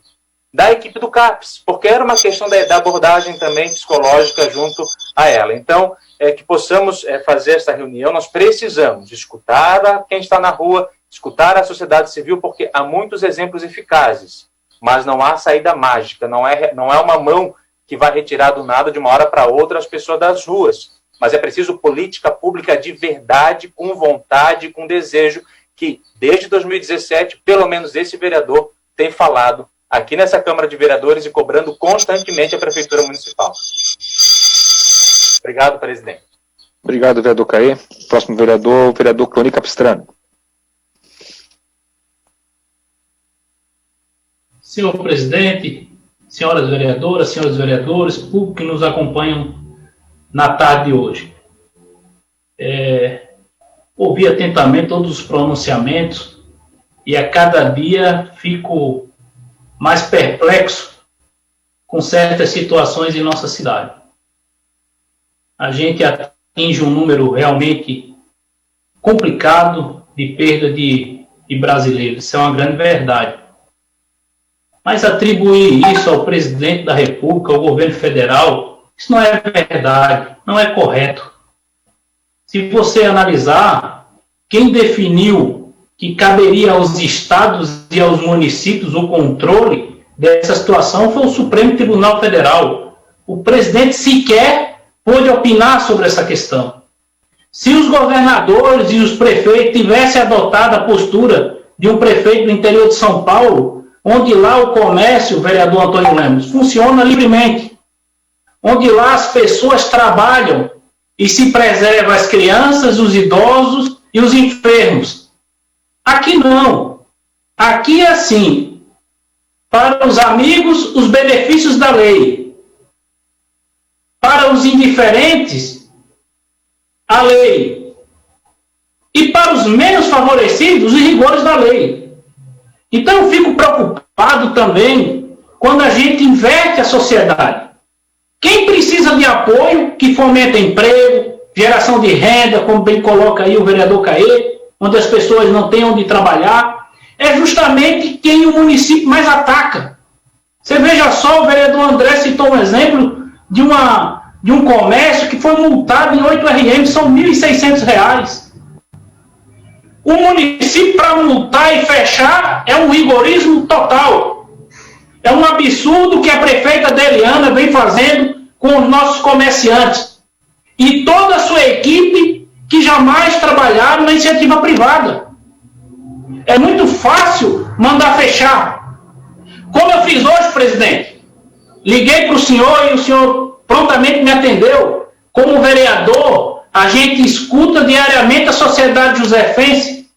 da equipe do CAPS, porque era uma questão da abordagem também psicológica junto a ela. Então, que possamos fazer essa reunião, nós precisamos escutar quem está na rua, escutar a sociedade civil, porque há muitos exemplos eficazes, mas não há saída mágica, não é uma mão que vai retirar do nada de uma hora para outra as pessoas das ruas, mas é preciso política pública de verdade, com vontade, com desejo, que desde 2017, pelo menos esse vereador tem falado aqui nessa Câmara de Vereadores e cobrando constantemente a Prefeitura Municipal. Obrigado, presidente. Obrigado, vereador Caê. Próximo vereador, o vereador Cloni Capistrano. Senhor presidente, senhoras vereadoras, senhores vereadores, público que nos acompanham na tarde de hoje. Ouvi atentamente todos os pronunciamentos e a cada dia fico mais perplexo com certas situações em nossa cidade. A gente atinge um número realmente complicado de perda de brasileiros. Isso é uma grande verdade. Mas atribuir isso ao presidente da República, ao governo federal, isso não é verdade, não é correto. Se você analisar, quem definiu que caberia aos estados e aos municípios o controle dessa situação foi o Supremo Tribunal Federal. O presidente sequer pôde opinar sobre essa questão. Se os governadores e os prefeitos tivessem adotado a postura de um prefeito do interior de São Paulo, onde lá o comércio, vereador Antônio Lemos, funciona livremente, onde lá as pessoas trabalham e se preservam as crianças, os idosos e os enfermos. Aqui não. Aqui é assim. Para os amigos, os benefícios da lei. Para os indiferentes, a lei. E para os menos favorecidos, os rigores da lei. Então eu fico preocupado também quando a gente inverte a sociedade. Quem precisa de apoio, que fomenta emprego, geração de renda, como bem coloca aí o vereador Caê, onde as pessoas não têm onde trabalhar, é justamente quem o município mais ataca. Você veja só, o vereador André citou um exemplo de um comércio que foi multado em 8 RM, são R$ 1.600. O município, para multar e fechar, é um rigorismo total. É um absurdo que a prefeita Deliana vem fazendo com os nossos comerciantes. E toda a sua equipe que jamais trabalharam na iniciativa privada. É muito fácil mandar fechar. Como eu fiz hoje, presidente. Liguei para o senhor e o senhor prontamente me atendeu. Como vereador, a gente escuta diariamente a sociedade josefense.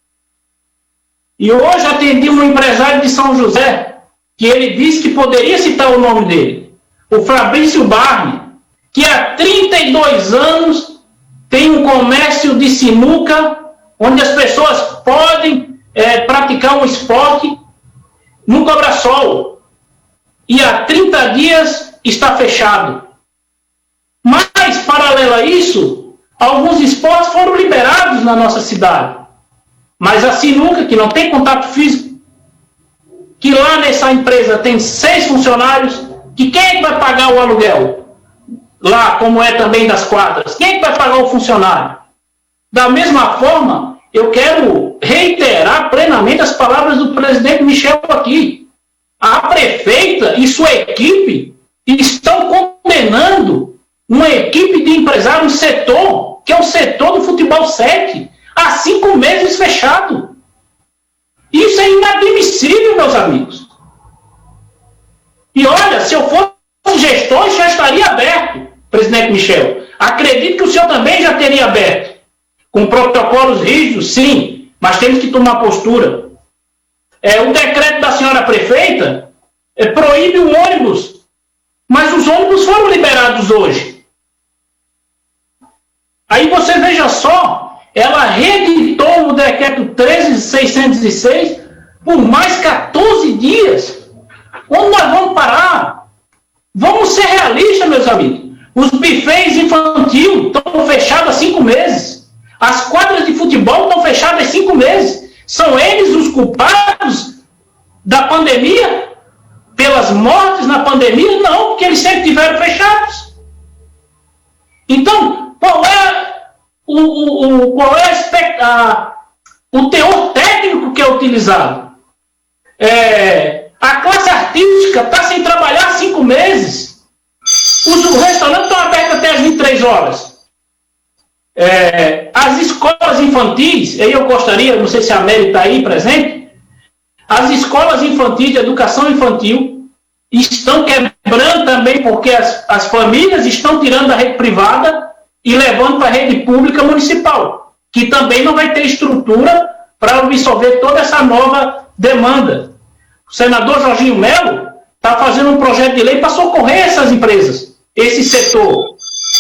E hoje atendi um empresário de São José, que ele disse que poderia citar o nome dele. O Fabrício Barney, que há 32 anos tem um comércio de sinuca, onde as pessoas podem praticar um esporte no Cobra-Sol. E há 30 dias está fechado. Mas, paralelo a isso, alguns esportes foram liberados na nossa cidade. Mas a sinuca, que não tem contato físico, que lá nessa empresa tem 6 funcionários, que quem é que vai pagar o aluguel? Lá, como é também das quadras. Quem é que vai pagar o funcionário? Da mesma forma, eu quero reiterar plenamente as palavras do presidente Michel aqui. A prefeita e sua equipe estão condenando uma equipe de empresários, um setor, que é o setor do futebol 7, há 5 meses fechado. Isso é inadmissível, meus amigos. E olha, se eu fosse gestor, já estaria aberto, presidente Michel. Acredito que o senhor também já teria aberto. Com protocolos rígidos, sim, mas temos que tomar postura. O decreto da senhora prefeita proíbe o ônibus, mas os ônibus foram liberados hoje. Aí você veja só, ela reeditou o decreto 13.606 por mais 14 dias. Onde nós vamos parar? Vamos ser realistas, meus amigos. Os bufês infantil estão fechados há 5 meses. As quadras de futebol estão fechadas há 5 meses. São eles os culpados da pandemia? Pelas mortes na pandemia? Não, porque eles sempre estiveram fechados. Então, qual é o teor técnico que é utilizado? A classe artística está sem trabalhar há 5 meses. Os restaurantes estão abertos até as 23 horas. As escolas infantis, aí eu gostaria, não sei se a Mary está aí presente, as escolas infantis de educação infantil estão quebrando também porque as famílias estão tirando da rede privada e levando para a rede pública municipal, que também não vai ter estrutura para absorver toda essa nova demanda. O senador Jorginho Melo está fazendo um projeto de lei para socorrer essas empresas, esse setor.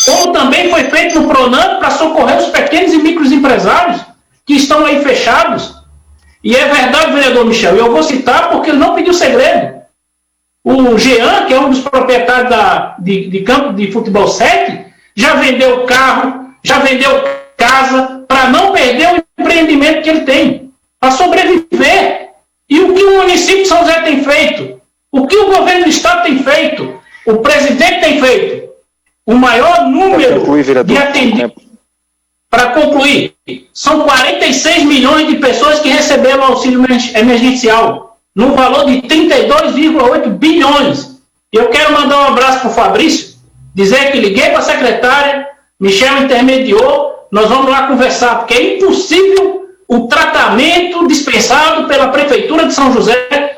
Como também foi feito no PRONAMP para socorrer os pequenos e micros empresários que estão aí fechados. E é verdade, vereador Michel, e eu vou citar porque ele não pediu segredo. O Jean, que é um dos proprietários de campo de futebol 7, já vendeu carro, já vendeu casa, para não perder o empreendimento que ele tem, para sobreviver. E o que o município de São José tem feito? O que o governo do estado tem feito? O presidente tem feito? O maior número de atendidos. Para concluir, são 46 milhões de pessoas que receberam auxílio emergencial, no valor de 32,8 bilhões. Eu quero mandar um abraço para o Fabrício, dizer que liguei para a secretária, Michel intermediou, nós vamos lá conversar, porque é impossível o tratamento dispensado pela Prefeitura de São José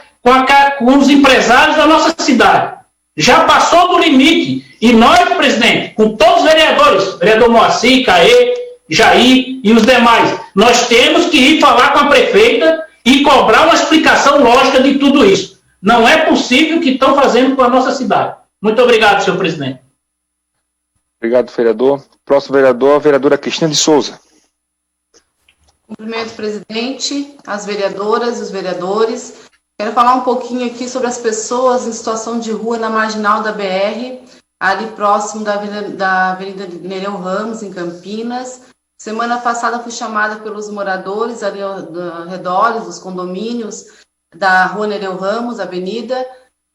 com os empresários da nossa cidade. Já passou do limite. E nós, presidente, com todos os vereadores, vereador Moacir, Caê, Jair e os demais, nós temos que ir falar com a prefeita e cobrar uma explicação lógica de tudo isso. Não é possível o que estão fazendo com a nossa cidade. Muito obrigado, senhor presidente. Obrigado, vereador. Próximo vereador, a vereadora Cristina de Souza. Cumprimento, presidente, as vereadoras e os vereadores. Quero falar um pouquinho aqui sobre as pessoas em situação de rua na marginal da BR, ali próximo da Avenida Nereu Ramos, em Campinas. Semana passada fui chamada pelos moradores ali ao redor dos condomínios da Rua Nereu Ramos, avenida,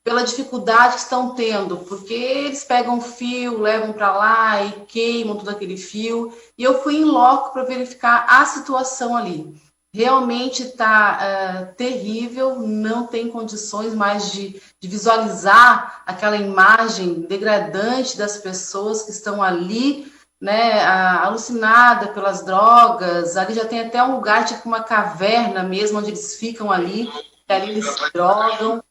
pela dificuldade que estão tendo, porque eles pegam fio, levam para lá e queimam todo aquele fio. E eu fui em loco para verificar a situação ali. realmente está terrível, não tem condições mais de visualizar aquela imagem degradante das pessoas que estão ali, né, alucinada pelas drogas. Ali já tem até um lugar, tipo uma caverna mesmo, onde eles ficam ali, e ali eles se drogam.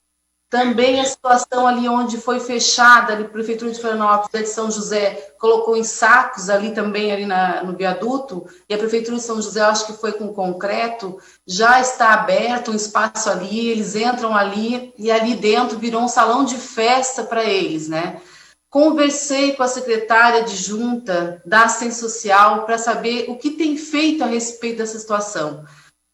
Também a situação ali onde foi fechada, ali, a Prefeitura de Florianópolis, de São José, colocou em sacos ali também, ali no viaduto, e a Prefeitura de São José, acho que foi com concreto, já está aberto um espaço ali, eles entram ali, e ali dentro virou um salão de festa para eles, né? Conversei com a secretária adjunta da Assistência Social para saber o que tem feito a respeito dessa situação.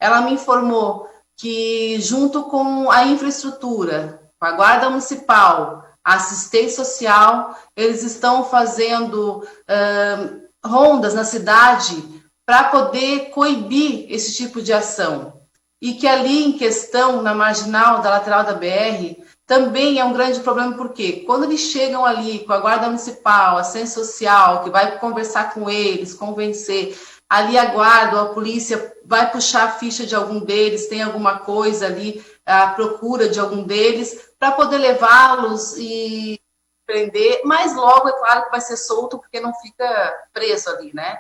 Ela me informou que, junto com a infraestrutura, com a Guarda Municipal, a Assistência Social, eles estão fazendo rondas na cidade para poder coibir esse tipo de ação. E que ali em questão, na marginal da lateral da BR, também é um grande problema, porque quando eles chegam ali com a Guarda Municipal, a Assistência Social, que vai conversar com eles, convencer, ali a guarda ou a polícia vai puxar a ficha de algum deles, tem alguma coisa ali, a procura de algum deles, para poder levá-los e prender, mas logo, é claro, que vai ser solto, porque não fica preso ali, né?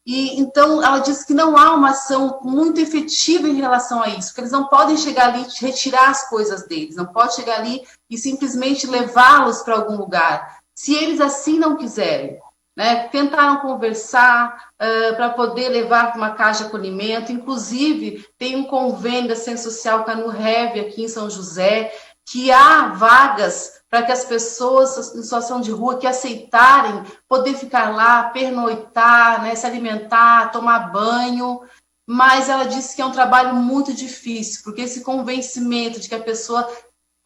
E então ela disse que não há uma ação muito efetiva em relação a isso, que eles não podem chegar ali e retirar as coisas deles, não pode chegar ali e simplesmente levá-los para algum lugar, se eles assim não quiserem. Né, tentaram conversar para poder levar para uma casa de acolhimento, inclusive tem um convênio da Assistência Social Canu-Rev aqui em São José, que há vagas para que as pessoas em situação de rua que aceitarem poder ficar lá, pernoitar, né, se alimentar, tomar banho, mas ela disse que é um trabalho muito difícil, porque esse convencimento de que a pessoa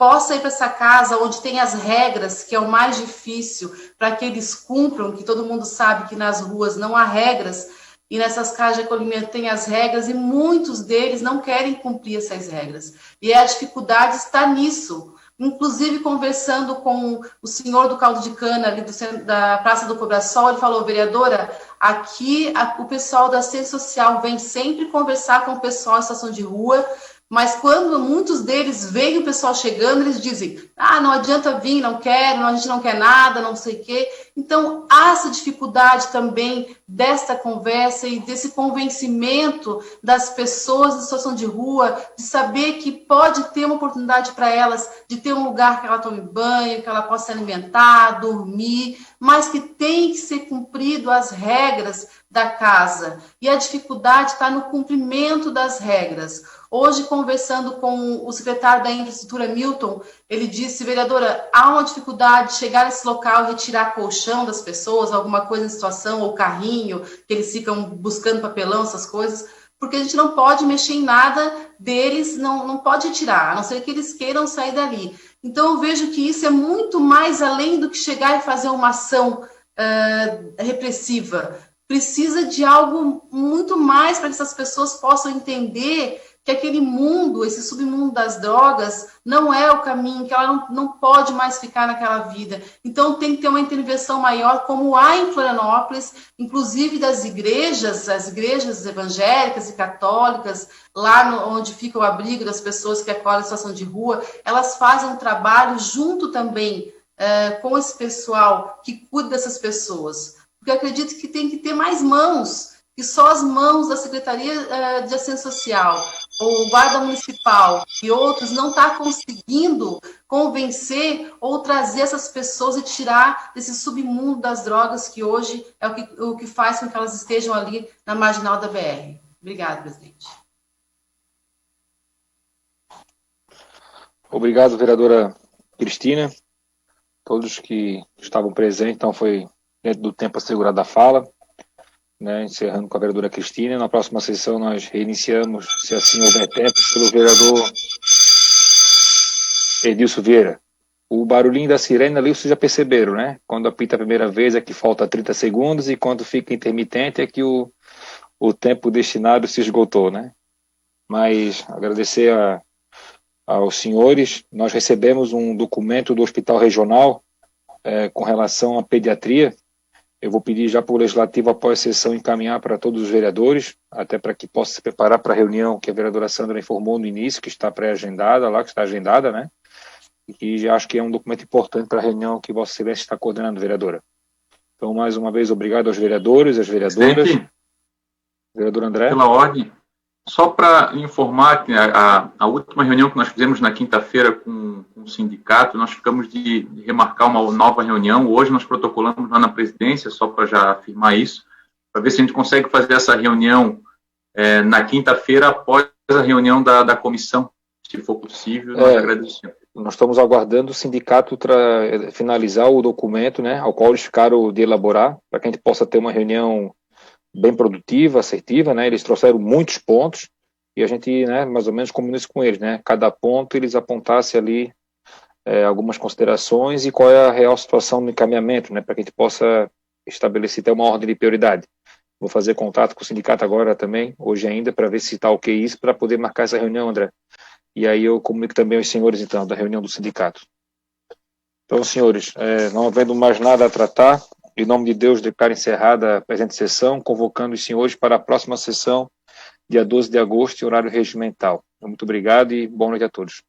possa ir para essa casa onde tem as regras, que é o mais difícil, para que eles cumpram, que todo mundo sabe que nas ruas não há regras, e nessas casas de acolhimento tem as regras, e muitos deles não querem cumprir essas regras. E a dificuldade está nisso. Inclusive, conversando com o senhor do caldo de cana, ali do centro, da Praça do Cobrasol, ele falou: vereadora, aqui o pessoal da Assistência Social vem sempre conversar com o pessoal em situação de rua, mas quando muitos deles veem o pessoal chegando, eles dizem: não adianta vir, não quero, a gente não quer nada, não sei o quê. Então, há essa dificuldade também desta conversa e desse convencimento das pessoas em situação de rua, de saber que pode ter uma oportunidade para elas, de ter um lugar que ela tome banho, que ela possa se alimentar, dormir, mas que tem que ser cumprido as regras da casa. E a dificuldade está no cumprimento das regras. Hoje, conversando com o secretário da Infraestrutura, Milton, ele disse: vereadora, há uma dificuldade de chegar nesse local e retirar colchão das pessoas, alguma coisa em situação, ou carrinho, que eles ficam buscando papelão, essas coisas, porque a gente não pode mexer em nada deles, não pode retirar, a não ser que eles queiram sair dali. Então, eu vejo que isso é muito mais além do que chegar e fazer uma ação repressiva. Precisa de algo muito mais para que essas pessoas possam entender que aquele mundo, esse submundo das drogas, não é o caminho, que ela não pode mais ficar naquela vida. Então, tem que ter uma intervenção maior, como há em Florianópolis, inclusive das igrejas, as igrejas evangélicas e católicas, lá onde fica o abrigo das pessoas que acolhem a situação de rua, elas fazem um trabalho junto também com esse pessoal que cuida dessas pessoas. Porque eu acredito que tem que ter mais mãos, que só as mãos da Secretaria de Assistência Social, ou Guarda Municipal e outros não estão conseguindo convencer ou trazer essas pessoas e tirar desse submundo das drogas, que hoje é o que faz com que elas estejam ali na marginal da BR. Obrigada, presidente. Obrigado, vereadora Cristina. Todos que estavam presentes, então foi dentro do tempo assegurado da fala. Né, encerrando com a vereadora Cristina. Na próxima sessão nós reiniciamos, se assim houver tempo, pelo vereador Edilson Vieira. O barulhinho da sirene ali vocês já perceberam, né? Quando apita a primeira vez é que falta 30 segundos e quando fica intermitente é que o tempo destinado se esgotou, né? Mas agradecer aos senhores. Nós recebemos um documento do Hospital Regional com relação à pediatria, Eu vou pedir já para o Legislativo, após a sessão, encaminhar para todos os vereadores, até para que possa se preparar para a reunião que a vereadora Sandra informou no início, que está pré-agendada lá, que está agendada, né? E que já acho que é um documento importante para a reunião que Vossa Excelência está coordenando, vereadora. Então, mais uma vez, obrigado aos vereadores, às vereadoras. Presidente, vereador André. Pela ordem, só para informar que a última reunião que nós fizemos na quinta-feira com o sindicato, nós ficamos de remarcar uma nova reunião. Hoje nós protocolamos lá na presidência, só para já afirmar isso, para ver se a gente consegue fazer essa reunião na quinta-feira após a reunião da comissão, se for possível. Nós agradecemos. Nós estamos aguardando o sindicato finalizar o documento, né, ao qual eles ficaram de elaborar, para que a gente possa ter uma reunião bem produtiva, assertiva, né? Eles trouxeram muitos pontos e a gente, né, mais ou menos combinou isso com eles, né? Cada ponto eles apontassem ali algumas considerações e qual é a real situação no encaminhamento, né? Para que a gente possa estabelecer até uma ordem de prioridade. Vou fazer contato com o sindicato agora também, hoje ainda, para ver se está ok isso, para poder marcar essa reunião, André. E aí eu comunico também aos senhores, então, da reunião do sindicato. Então, senhores, não havendo mais nada a tratar, em nome de Deus, declaro encerrada a presente sessão, convocando os senhores para a próxima sessão, dia 12 de agosto, em horário regimental. Muito obrigado e boa noite a todos.